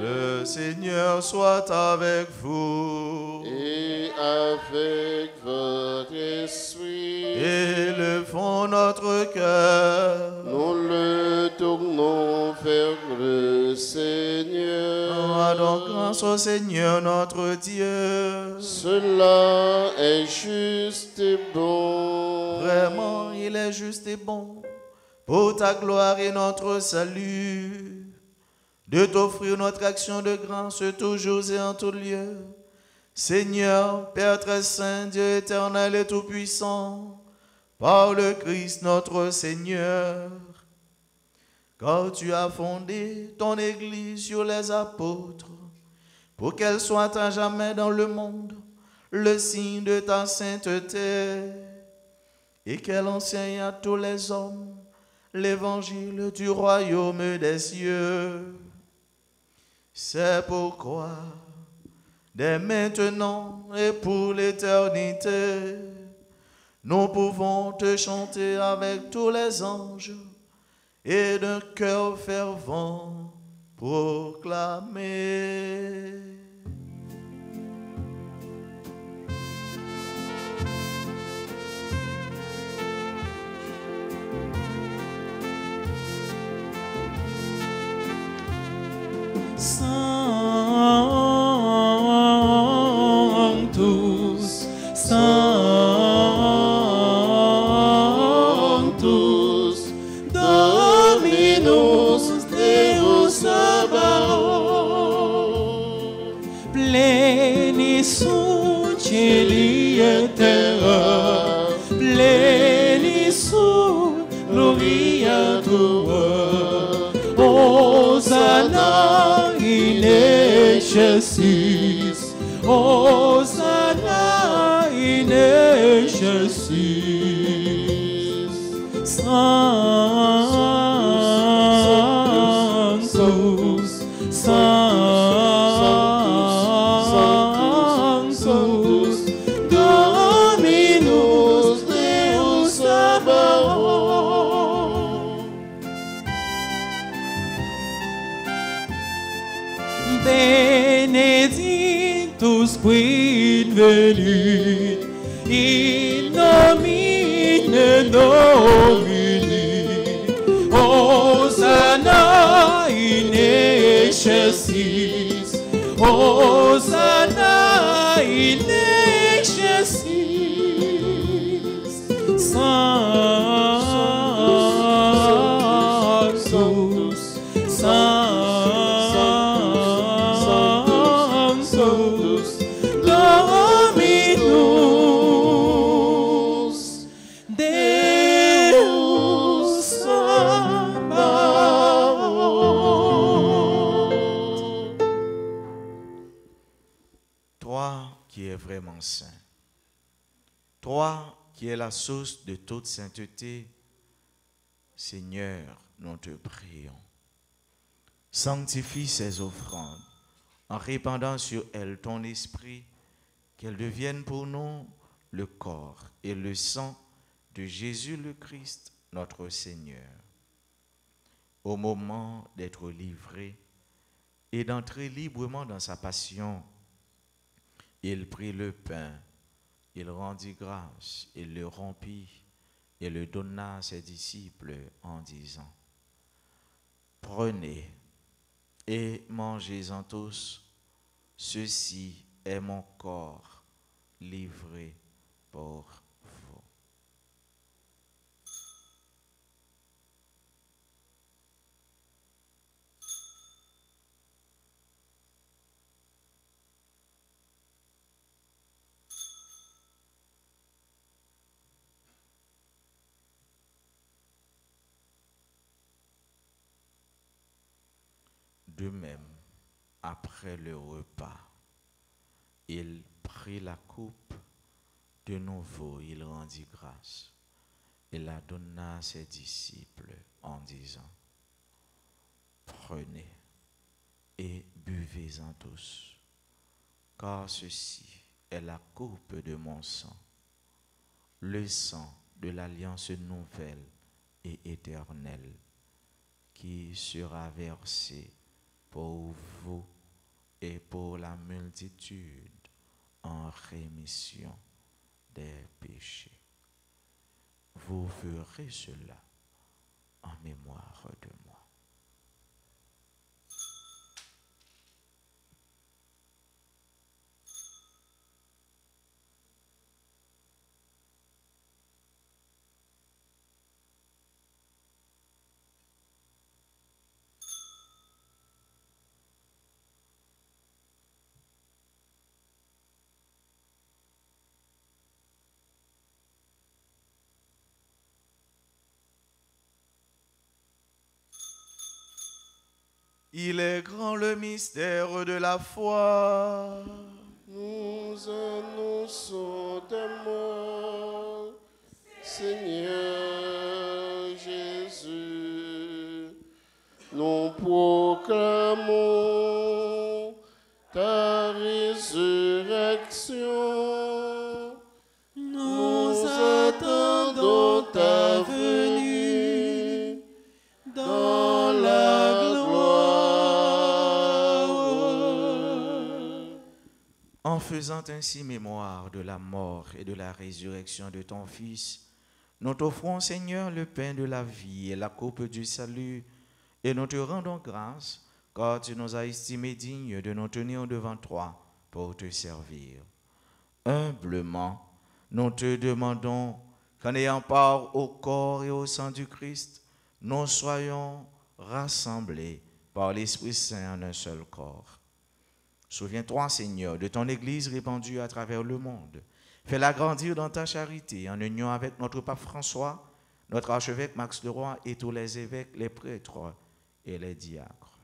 Le Seigneur soit avec vous. Et avec votre esprit. Élevons notre cœur. Nous le tournons vers le Seigneur. Rendons grâce au Seigneur notre Dieu. Cela est juste et bon. Vraiment, il est juste et bon, pour ta gloire et notre salut, de t'offrir notre action de grâce toujours et en tout lieu. Seigneur, Père très saint, Dieu éternel et tout-puissant, par le Christ notre Seigneur, car tu as fondé ton Église sur les apôtres, pour qu'elle soit à jamais dans le monde le signe de ta sainteté, et qu'elle enseigne à tous les hommes l'évangile du royaume des cieux. C'est pourquoi, dès maintenant et pour l'éternité, nous pouvons te chanter avec tous les anges et d'un cœur fervent proclamer. Sanctus, Sanctus, Dominus Deus Sabaoth, pleni sunt cieli et terra, pleni sunt gloria tua, Hosanna in excelsis, Hosanna in excelsis. Sanctus, Sanctus, Dominus Deus Sabaoth. benedictus quid venit in nomine Domini, Hosanna in excelsis, Hosanna in excelsis. Sanctus, Sanctus, Dominus, Deus Sabaoth. Toi qui es vraiment saint, toi qui es la source de toute sainteté, Seigneur, nous te prions. Sanctifie ces offrandes en répandant sur elles ton esprit, qu'elles deviennent pour nous le corps et le sang de Jésus le Christ, notre Seigneur. Au moment d'être livré et d'entrer librement dans sa passion, il prit le pain, il rendit grâce, il le rompit et le donna à ses disciples en disant: Prenez et mangez-en tous, ceci est mon corps livré pour vous. De même, après le repas, il prit la coupe, de nouveau il rendit grâce et la donna à ses disciples en disant: Prenez et buvez-en tous, car ceci est la coupe de mon sang, le sang de l'alliance nouvelle et éternelle, qui sera versé pour vous et pour la multitude en rémission des péchés. Vous ferez cela en mémoire de moi. Il est grand le mystère de la foi. Nous annonçons ta mort, Seigneur Jésus. Nous proclamons ta résurrection. Nous attendons ta venue dans la gloire. En faisant ainsi mémoire de la mort et de la résurrection de ton Fils, nous t'offrons, Seigneur, le pain de la vie et la coupe du salut, et nous te rendons grâce, car tu nous as estimés dignes de nous tenir devant toi pour te servir. Humblement, nous te demandons qu'en ayant part au corps et au sang du Christ, nous soyons rassemblés par l'Esprit Saint en un seul corps. Souviens-toi, Seigneur, de ton Église répandue à travers le monde. Fais-la grandir dans ta charité, en union avec notre pape François, notre archevêque Max Leroy et tous les évêques, les prêtres et les diacres.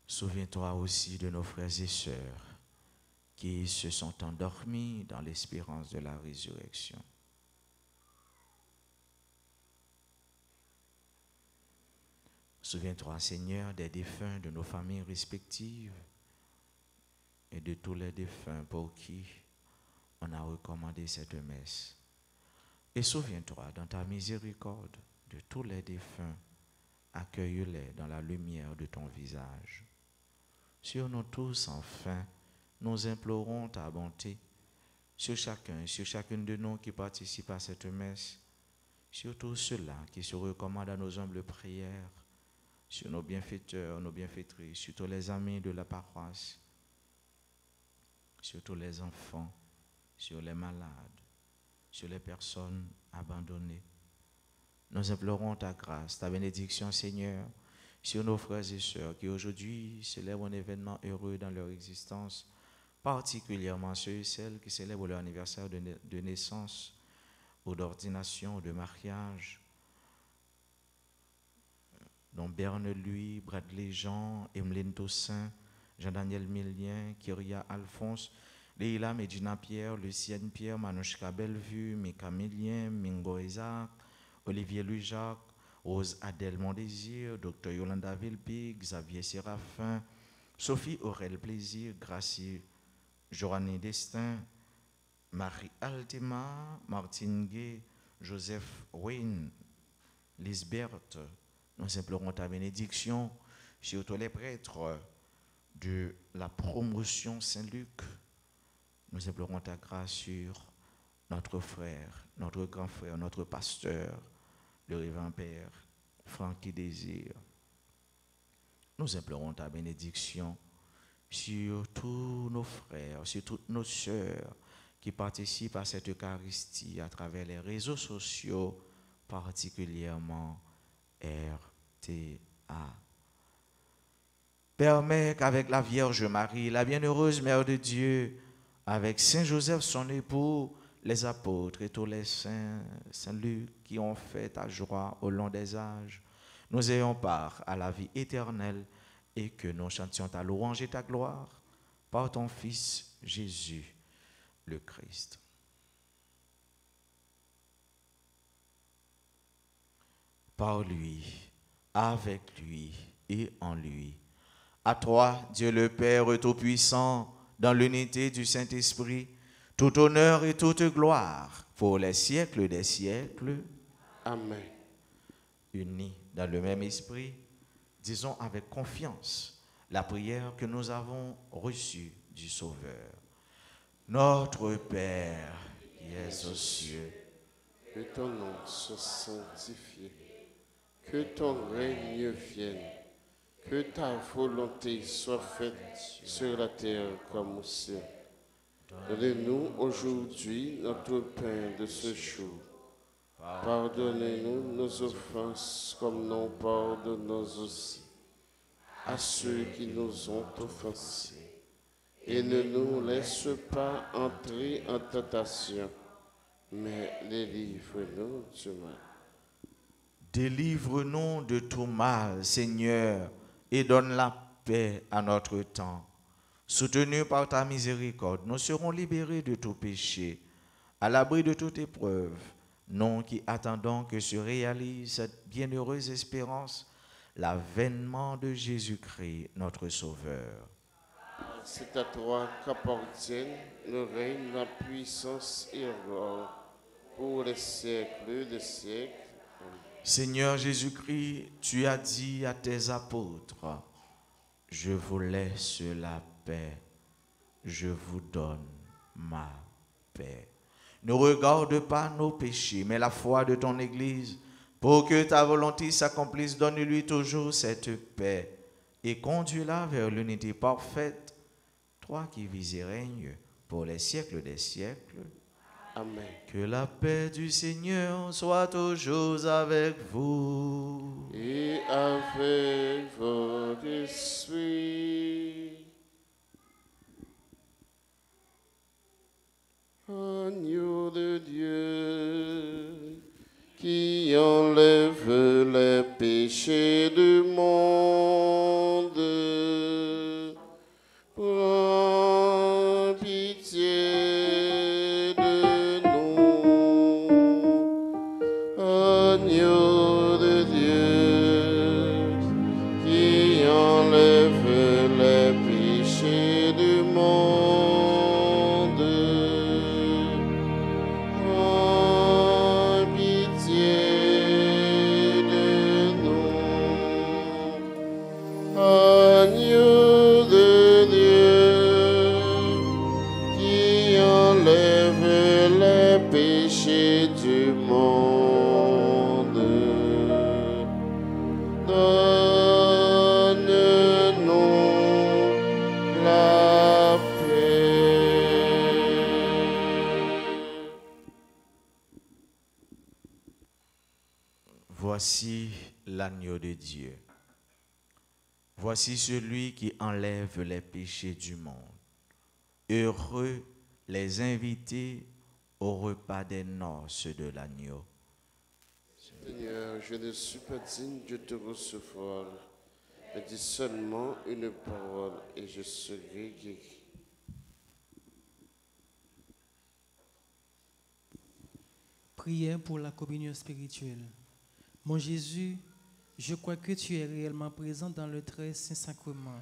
Souviens-toi aussi de nos frères et sœurs qui se sont endormis dans l'espérance de la résurrection. Souviens-toi, Seigneur, des défunts de nos familles respectives et de tous les défunts pour qui on a recommandé cette messe. Et souviens-toi, dans ta miséricorde, de tous les défunts accueille-les dans la lumière de ton visage. Sur nous tous, enfin, nous implorons ta bonté, sur chacune de nous qui participe à cette messe, sur tous ceux-là qui se recommandent à nos humbles prières, sur nos bienfaiteurs, nos bienfaitrices, sur tous les amis de la paroisse, sur tous les enfants, sur les malades, sur les personnes abandonnées. Nous implorons ta grâce, ta bénédiction, Seigneur, sur nos frères et sœurs qui aujourd'hui célèbrent un événement heureux dans leur existence, particulièrement ceux et celles qui célèbrent leur anniversaire de naissance ou d'ordination ou de mariage, dont Berne Louis, Bradley Jean, Emeline Tossin, Jean-Daniel Millien, Kyria Alphonse, Leila Medina Pierre, Lucienne Pierre, Manouchka Bellevue, Mika Millien, Mingo Isaac, Olivier Louis-Jacques, Rose Adèle Mondésir, Dr Yolanda Villepig, Xavier Séraphin, Sophie Aurel Plaisir, Gracie Joanny Destin, Marie Altima, Martine Gay, Joseph Wayne, Lisbeth. Nous implorons ta bénédiction sur tous les prêtres de la promotion Saint-Luc. Nous implorons ta grâce sur notre frère, notre grand frère, notre pasteur, le révérend Père Francky Désir. Nous implorons ta bénédiction sur tous nos frères, sur toutes nos sœurs qui participent à cette Eucharistie à travers les réseaux sociaux, particulièrement RTA. Permets qu'avec la Vierge Marie, la bienheureuse Mère de Dieu, avec Saint Joseph son époux, les apôtres et tous les saints, Saint Luc, qui ont fait ta joie au long des âges, nous ayons part à la vie éternelle et que nous chantions ta louange et ta gloire par ton Fils Jésus le Christ. Par lui, avec lui et en lui. À toi, Dieu le Père Tout-Puissant, dans l'unité du Saint-Esprit, tout honneur et toute gloire pour les siècles des siècles. Amen. Unis dans le même esprit, disons avec confiance la prière que nous avons reçue du Sauveur. Notre Père qui es aux cieux, Que ton nom soit sanctifié, que ton règne vienne, que ta volonté soit faite sur la terre comme au ciel. Donne-nous aujourd'hui notre pain de ce jour. Pardonnez-nous nos offenses comme nous pardonnons aussi à ceux qui nous ont offensés. Et ne nous laisse pas entrer en tentation, mais délivre-nous du mal. délivre-nous de tout mal, Seigneur, et donne la paix à notre temps. Soutenus par ta miséricorde, nous serons libérés de tout péché, à l'abri de toute épreuve, nous qui attendons que se réalise cette bienheureuse espérance, l'avènement de Jésus-Christ, notre Sauveur. C'est à toi qu'appartiennent le règne, la puissance et la gloire pour les siècles des siècles. Seigneur Jésus-Christ, tu as dit à tes apôtres, je vous laisse la paix, je vous donne ma paix. Ne regarde pas nos péchés, mais la foi de ton Église, pour que ta volonté s'accomplisse. Donne-lui toujours cette paix et conduis-la vers l'unité parfaite, toi qui vis et règnes pour les siècles des siècles. Amen. Que la paix du Seigneur soit toujours avec vous. Et avec votre esprit. Agneau de Dieu, qui enlève les péchés du monde, prends pitié de nous. Agneau de Dieu, qui enlève les péchés du monde, prends pitié de nous. Agneau de Dieu, qui enlève les péchés du monde, donne-nous la paix. Voici l'agneau de Dieu. Voici celui qui enlève les péchés du monde. Heureux les invités au repas des noces de l'agneau. Seigneur, je ne suis pas digne de te recevoir, mais dis seulement une parole et je serai guéri. Prière pour la communion spirituelle. Mon Jésus, je crois que tu es réellement présent dans le très saint sacrement.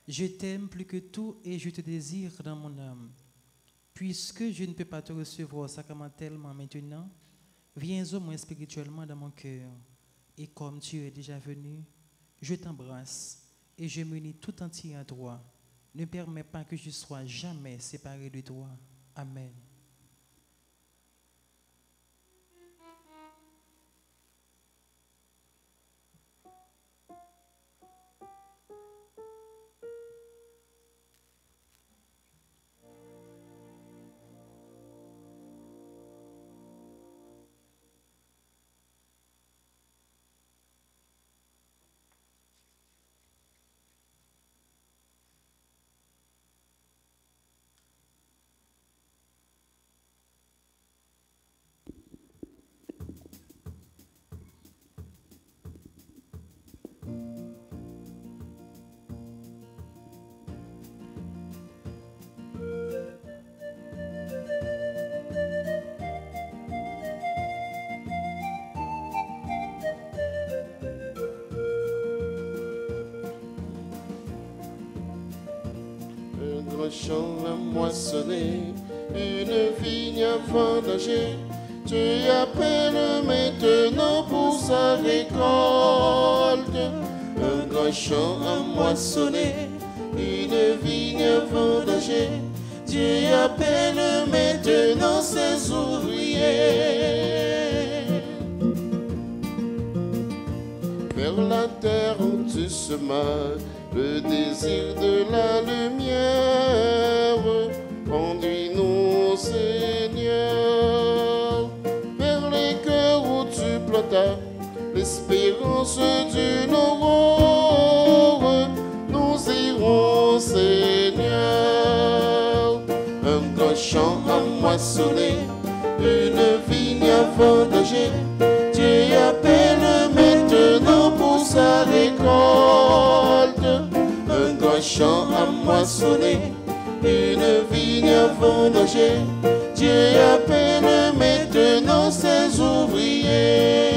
Je t'aime plus que tout et je te désire dans mon âme. Puisque je ne peux pas te recevoir sacramentellement maintenant, viens au moins spirituellement dans mon cœur. Et comme tu es déjà venu, je t'embrasse et je m'unis tout entier à toi. Ne permets pas que je sois jamais séparé de toi. Amen. Un champ à moissonner, une vigne à vendanger. Tu appelles maintenant pour sa récolte. Un grand champ à moissonner, une vigne à vendager. Dieu appelle maintenant ses ouvriers. Vers la terre où tu semas le désir de la lumière, conduis-nous, Seigneur, vers les cœurs où tu plantas l'espérance d'une aurore. Nous irons, Seigneur, un grand champ à moissonner, une vigne à vendager. Dieu appelle maintenant pour sa récolte. Un grand champ à moissonner, une vigne à vendager. Dieu appelle maintenant ses ouvriers.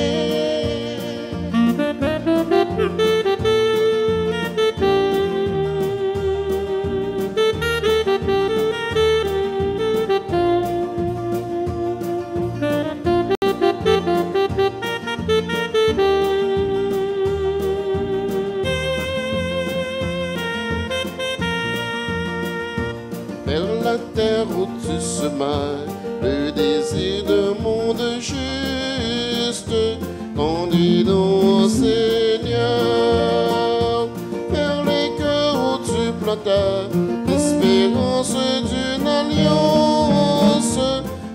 Vers la terre où tu semas le désir d'un monde juste, conduis-nous, Seigneur, vers les cœurs où tu plantas l'espérance d'une alliance.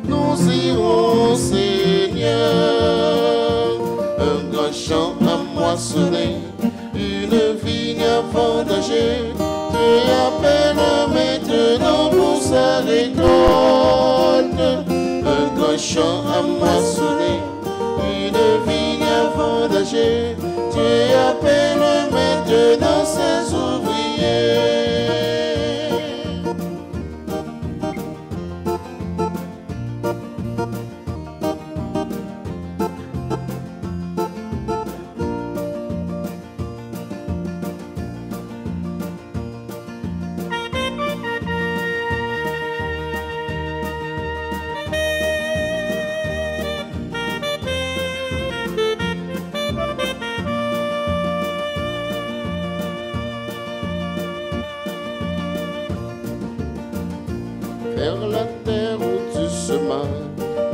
Nous irons, Seigneur, un grand champ à moissonner, une vigne à vendager. Dieu appelle maintenant pour sa récolte. Un grand champ à moissonner, une vigne à vendager. Dieu appelle maintenant ses ouvriers. vers la terre où tu semas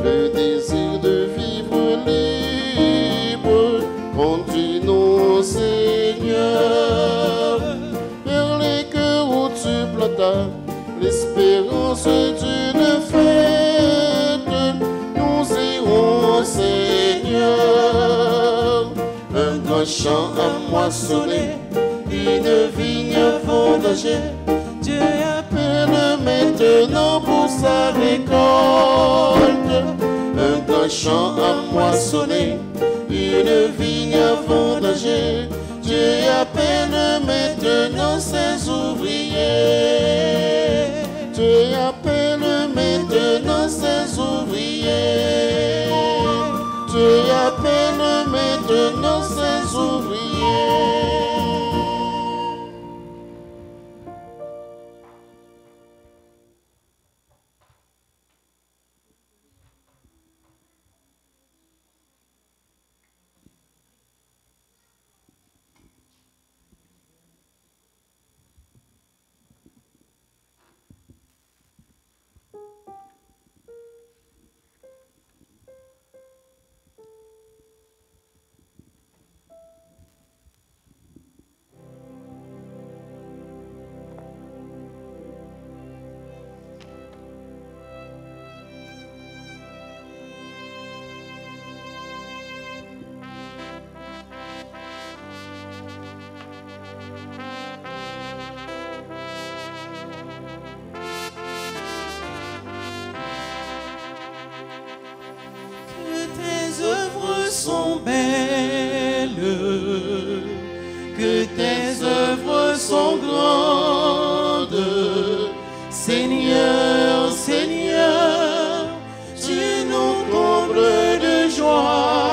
le désir de vivre libre. Conduis-nous, Seigneur, vers les cœurs où tu plantas l'espérance d'une fête. Nous irons, Seigneur, un grand champ à moissonner, une vigne vendagée. Dieu appelle maintenant pour sa récolte. Un grand champ à moissonner, une vigne vendagée. Dieu appelle maintenant ses ouvriers. Dieu appelle maintenant ses ouvriers. Dieu appelle maintenant ses ouvriers. Sont belles, que tes œuvres sont grandes. Seigneur, Seigneur, tu nous combles de joie.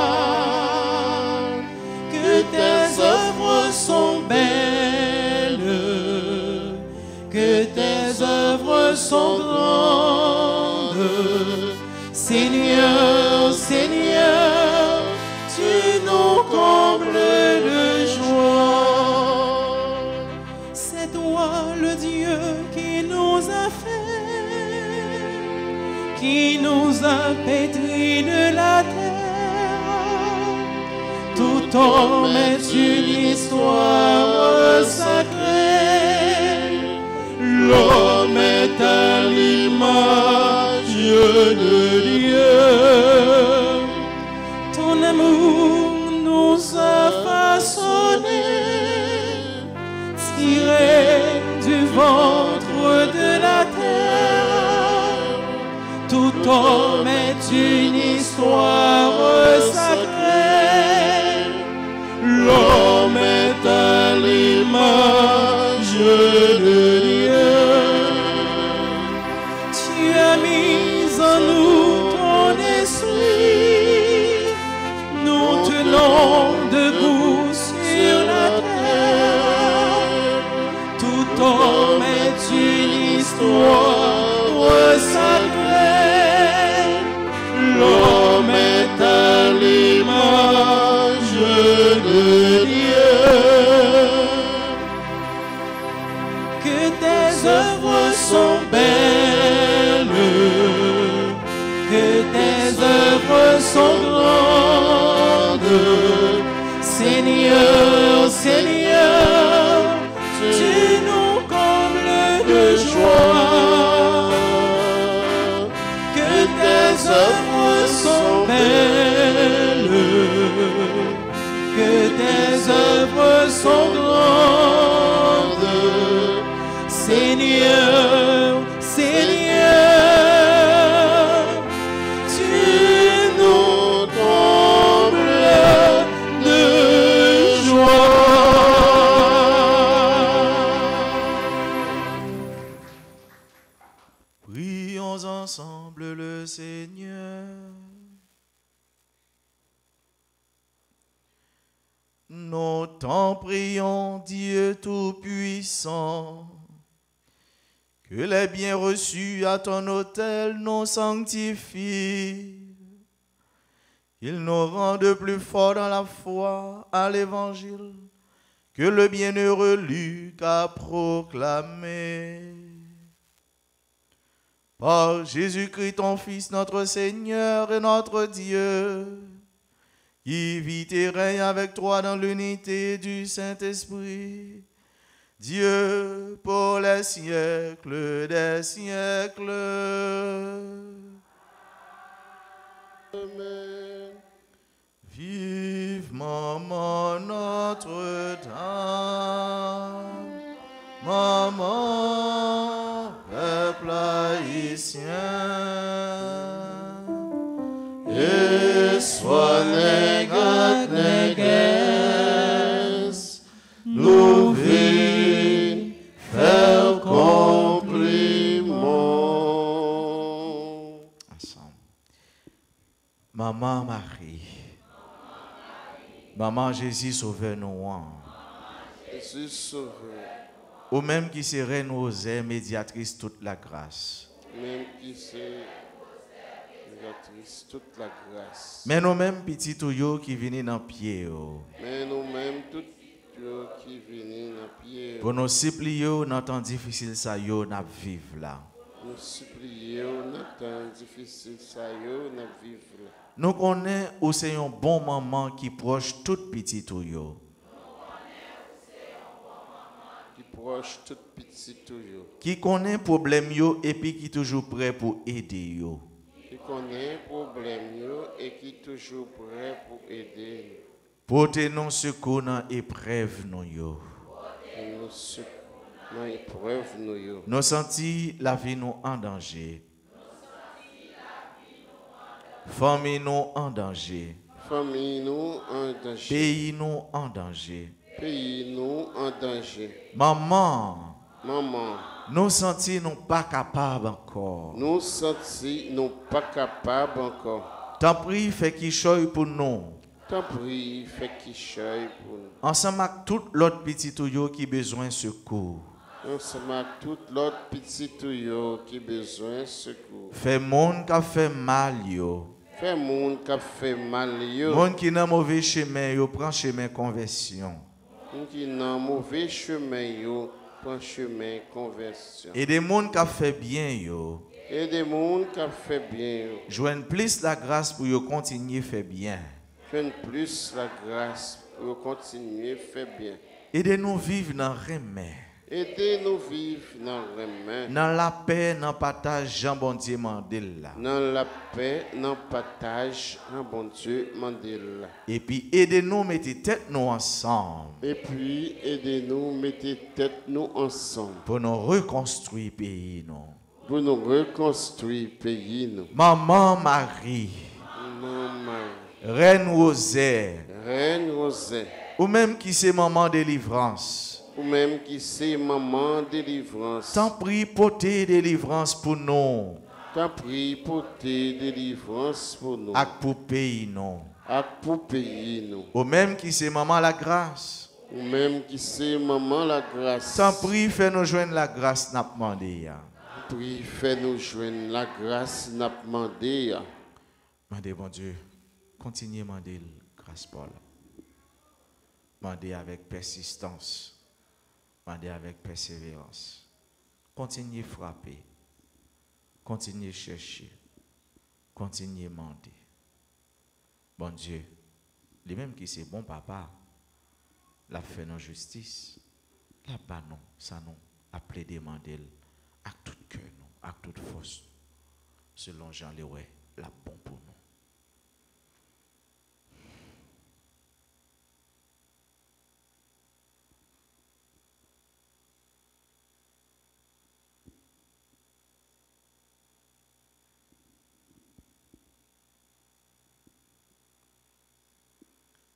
Que tes œuvres sont belles, que tes œuvres sont grandes. Seigneur, Seigneur, tu nous combles de joie. C'est toi le Dieu qui nous a fait, qui nous a pétris de la terre. Tout homme est une histoire sacrée. L'homme est à l'image de Dieu. Ton amour nous a façonnés, tirés du ventre de la terre. Tout homme est une histoire sacrée. L'homme est à l'image de Dieu. Tu as mis en nous ton esprit, nous tenons debout sur la terre. Tout homme est une histoire sacrée. L'homme est à l'image de Dieu. Que tes œuvres sont belles, que tes œuvres sont grandes. Seigneur, Seigneur, tu nous combles de joie. Que tes œuvres sont belles, que tes œuvres sont grandes. Seigneur, Seigneur, tu nous combles de joie. Prions ensemble le Seigneur. Nous t'en prions, Dieu Tout-Puissant, que les biens reçus à ton autel nous sanctifient, qu'ils nous rendent plus forts dans la foi à l'Évangile que le bienheureux Luc a proclamé. Par Jésus-Christ, ton Fils, notre Seigneur et notre Dieu, qui vit et règne avec toi dans l'unité du Saint-Esprit, Dieu pour les siècles des siècles. Amen. Vive Maman Notre-Dame, Maman, peuple haïtien, Et soit négat négues, nous vîmes faire compliment. ensemble. Maman Marie, Maman Jésus sauveur nous, Jésus sauveur, ou même qui serait nos ailes médiatrice toute la grâce. même qui c'est médiatrice toute la grâce. Mais nous-mêmes petits tuyaux qui viennent dans pied, yo, Mais nous-mêmes, tous ceux qui viennent dans pied, pour nous supplier dans temps difficile ça yo n'a vivre là. nous supplions dans temps difficile, ça y est, nous vivre là. Nous connaissons où c'est un bon maman qui proche tout petit tuyau. Qui proche tout petit toujours. Qui connaît problème yo et puis qui toujours prêt pour aider yo. Qui connaît problème yo et qui toujours prêt pour aider Porter nous secours dans épreuve nous yo. nous. Dans l'épreuve nous yo. Nous sentis la vie nous en danger. Famille nous en danger. Famille nous en danger. Pays nous en danger. Pays nous en danger. Maman, Maman, nous sentis nous pas capables encore. nous sentis nous pas capables encore. T'en prie, fais qui choisit pour nous. T'en prie, fais qui choisit pour nous. Ensemble avec tout l'autre petit tuyau qui besoin de secours. Ensemble avec tout l'autre petit tuyau qui besoin de secours. Fait monde qui a fait mal yo. Fait monde qui a fait mal yo. Monde qui dans mauvais chemin yo prend chemin conversion. Monde qui dans mauvais chemin yo prend chemin conversion. Et des monde qui a fait bien yo. Et des monde qui a fait bien yo. Joignent plus la grâce pour yo continuer faire bien. Faites plus la grâce pour continuer faire bien. Aidez-nous vivre dans remède. Aidez-nous vivre dans le remède. Dans la paix, dans le partage, Jean bon Dieu mandel là. Dans la paix, dans le partage, un bon Dieu mandel. Et puis aidez-nous mettre tête nous ensemble Et puis, aidez-nous, mettez tête nous ensemble pour nous reconstruire pays nous. pour nous reconstruire pays nous. Maman Marie, Maman, Reine Rosaire, Reine Rosée, ou même qui c'est maman délivrance. ou même qui c'est maman délivrance. T'en prie porter délivrance pour nous, T'en prie pour tes délivrances pour nous. et pour pays nous. Et pour pays nous. Ou même qui c'est maman la grâce. Ou même qui c'est maman la grâce. T'en prie fais nous joindre la grâce n'a demandé. Prie, fais-nous joindre la grâce n'a demandé. Mandez bon Dieu, continuez demander grâce Paul. Mandez avec persistance. Mandez avec persévérance. Continuez frapper. Continuez chercher. Continuez demander. Bon Dieu, lui-même qui c'est bon papa, l'a fait non justice. La pas non, ça non, appelé demander à tout cœur nous, à toute force. Selon Jean Léoué, la bon pour nous.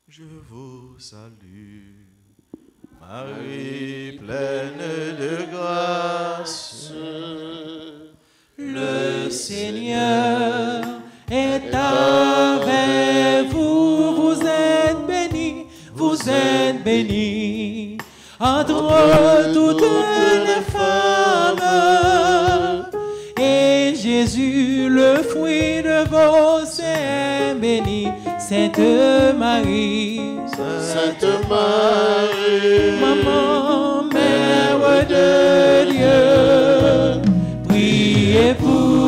Je vous salue, Marie pleine de grâce. Le Seigneur est avec vous, vous êtes bénie, vous êtes bénie entre toutes les femmes. Et Jésus, le fruit de vos seins, béni, Sainte Marie, Sainte Marie, Maman, Mère de Dieu, priez pour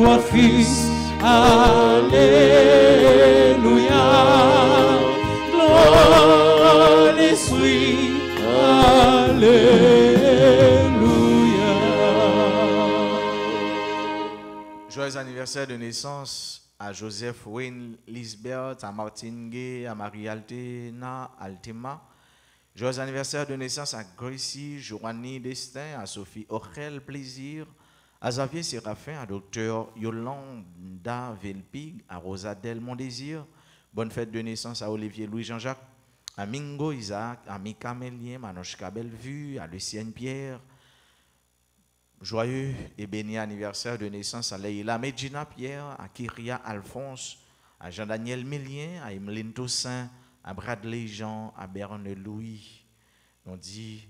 au Fils. Alléluia. Gloire à l'Esprit. Alléluia. Joyeux anniversaire de naissance à Joseph Wayne Lisbert, à Martine Gay, à Marie-Altena Altema. Joyeux anniversaire de naissance à Gracie Joanie Destin, à Sophie Orel Plaisir, à Xavier Séraphin, à Dr Yolanda Velpig, à Rosadel Mondésir. Bonne fête de naissance à Olivier Louis Jean-Jacques, à Mingo Isaac, à Mika Melien, à Nochka Bellevue, à Lucienne Pierre. Joyeux et béni anniversaire de naissance à Leila Medjina Pierre, à Kyria Alphonse, à Jean-Daniel Mélien, à Emeline Toussaint, à Bradley Jean, à Berne Louis. On dit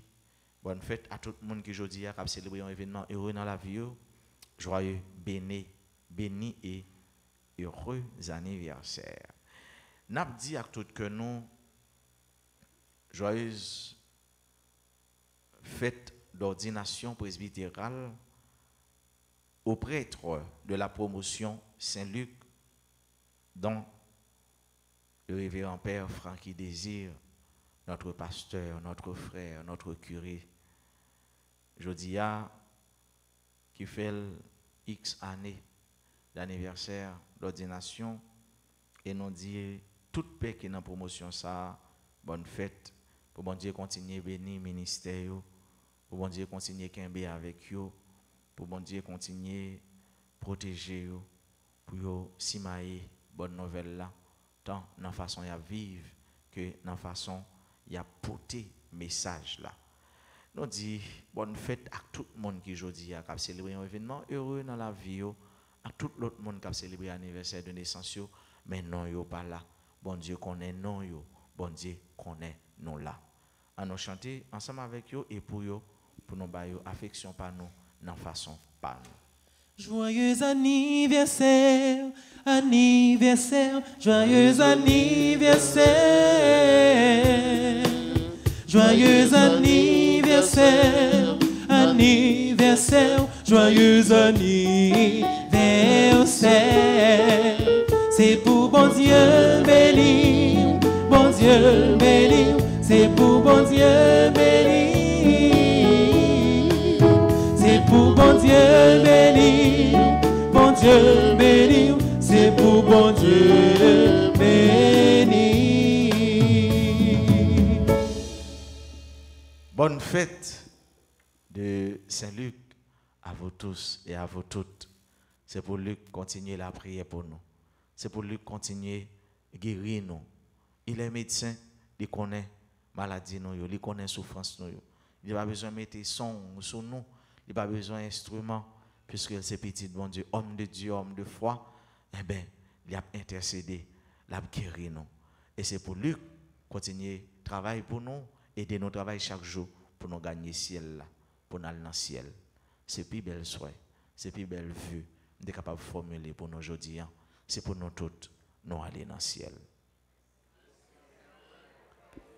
bonne fête à tout le monde qui aujourd'hui a célébré un événement heureux dans la vie. Joyeux, béni et heureux anniversaire. N'a dit à tout que nous joyeuse fête d'ordination presbytérale au prêtre de la promotion Saint-Luc, dont le révérend Père Francky Désir, notre pasteur, notre frère, notre curé, Jodia, qui fait X années d'anniversaire d'ordination, et nous dit toute paix qui est dans la promotion, ça, bonne fête, pour bon Dieu continuer à bénir le ministère, pour bon Dieu continuer à camber avec eux, pour bon Dieu continuer à protéger eux, pour simailler bonne nouvelle là, tant dans la façon de vivre que dans la façon de porter message là. Nous disons bonne fête à tout le monde qui aujourd'hui a célébré un événement heureux dans la vie, à tout l'autre monde qui a célébré l'anniversaire de naissance, mais non, yo pas là. Bon Dieu connaît non yo, bon Dieu connaît nous là. À nous chanter ensemble avec eux et pour eux, pour nous bailler affection par nous, dans façon par nous. Joyeux anniversaire, anniversaire, joyeux anniversaire. Joyeux anniversaire, anniversaire, joyeux anniversaire. C'est pour bon Dieu béni, bon Dieu béni, c'est pour bon Dieu béni. C'est pour bon Dieu béni, bon Dieu béni, c'est pour bon Dieu béni. Bonne fête de Saint-Luc à vous tous et à vous toutes. C'est pour Luc continuer la prière pour nous. C'est pour Luc continuer à guérir nous. Il est médecin, il connaît maladie nous, il connaît souffrance nous. Il n'a pas besoin de mettre son sur nous. Il n'a pas besoin d'instruments, puisque c'est petit, bon Dieu, homme de Dieu, homme de foi, eh bien, il a intercédé, il a guéri nous. Et c'est pour lui continuer travail pour nous, aider nous travailler chaque jour pour nous gagner le ciel là, pour nous aller dans le ciel. C'est plus belle souhait, c'est plus belle vue, nous sommes capables de formuler pour nous aujourd'hui. C'est pour nous toutes, nous aller dans le ciel.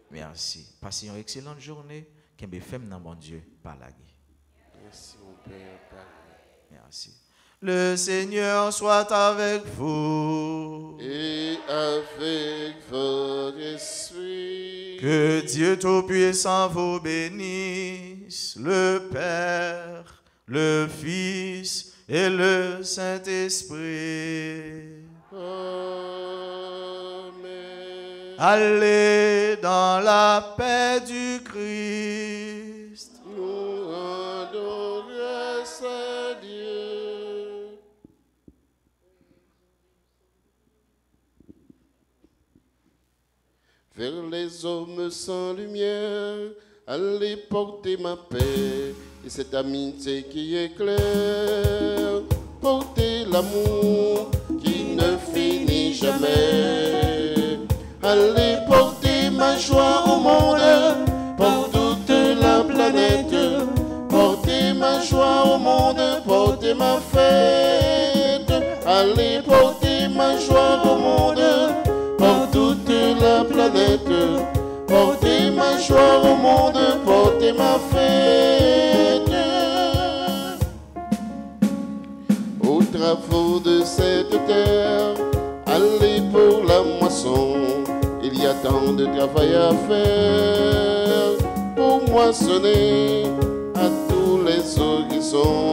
Merci. Passez une excellente journée. Qu'un femme dans mon Dieu par la guerre. Merci mon Père. Merci. Le Seigneur soit avec vous. Et avec votre esprit. Que Dieu Tout-Puissant vous bénisse, le Père, le Fils et le Saint-Esprit. Amen. Allez dans la paix du Christ. Nous rendons grâce à Dieu. Vers les hommes sans lumière, allez porter ma paix et cette amitié qui éclaire. Portez l'amour qui ne finit jamais. Allez porter ma joie au monde, pour toute la planète. Portez ma joie au monde, portez ma fête. Allez porter ma joie au monde, pour toute la planète. Portez ma joie au monde, portez ma fête. Au travaux de cette terre, allez pour la moisson, il y a tant de travail à faire, pour moissonner à tous les horizons.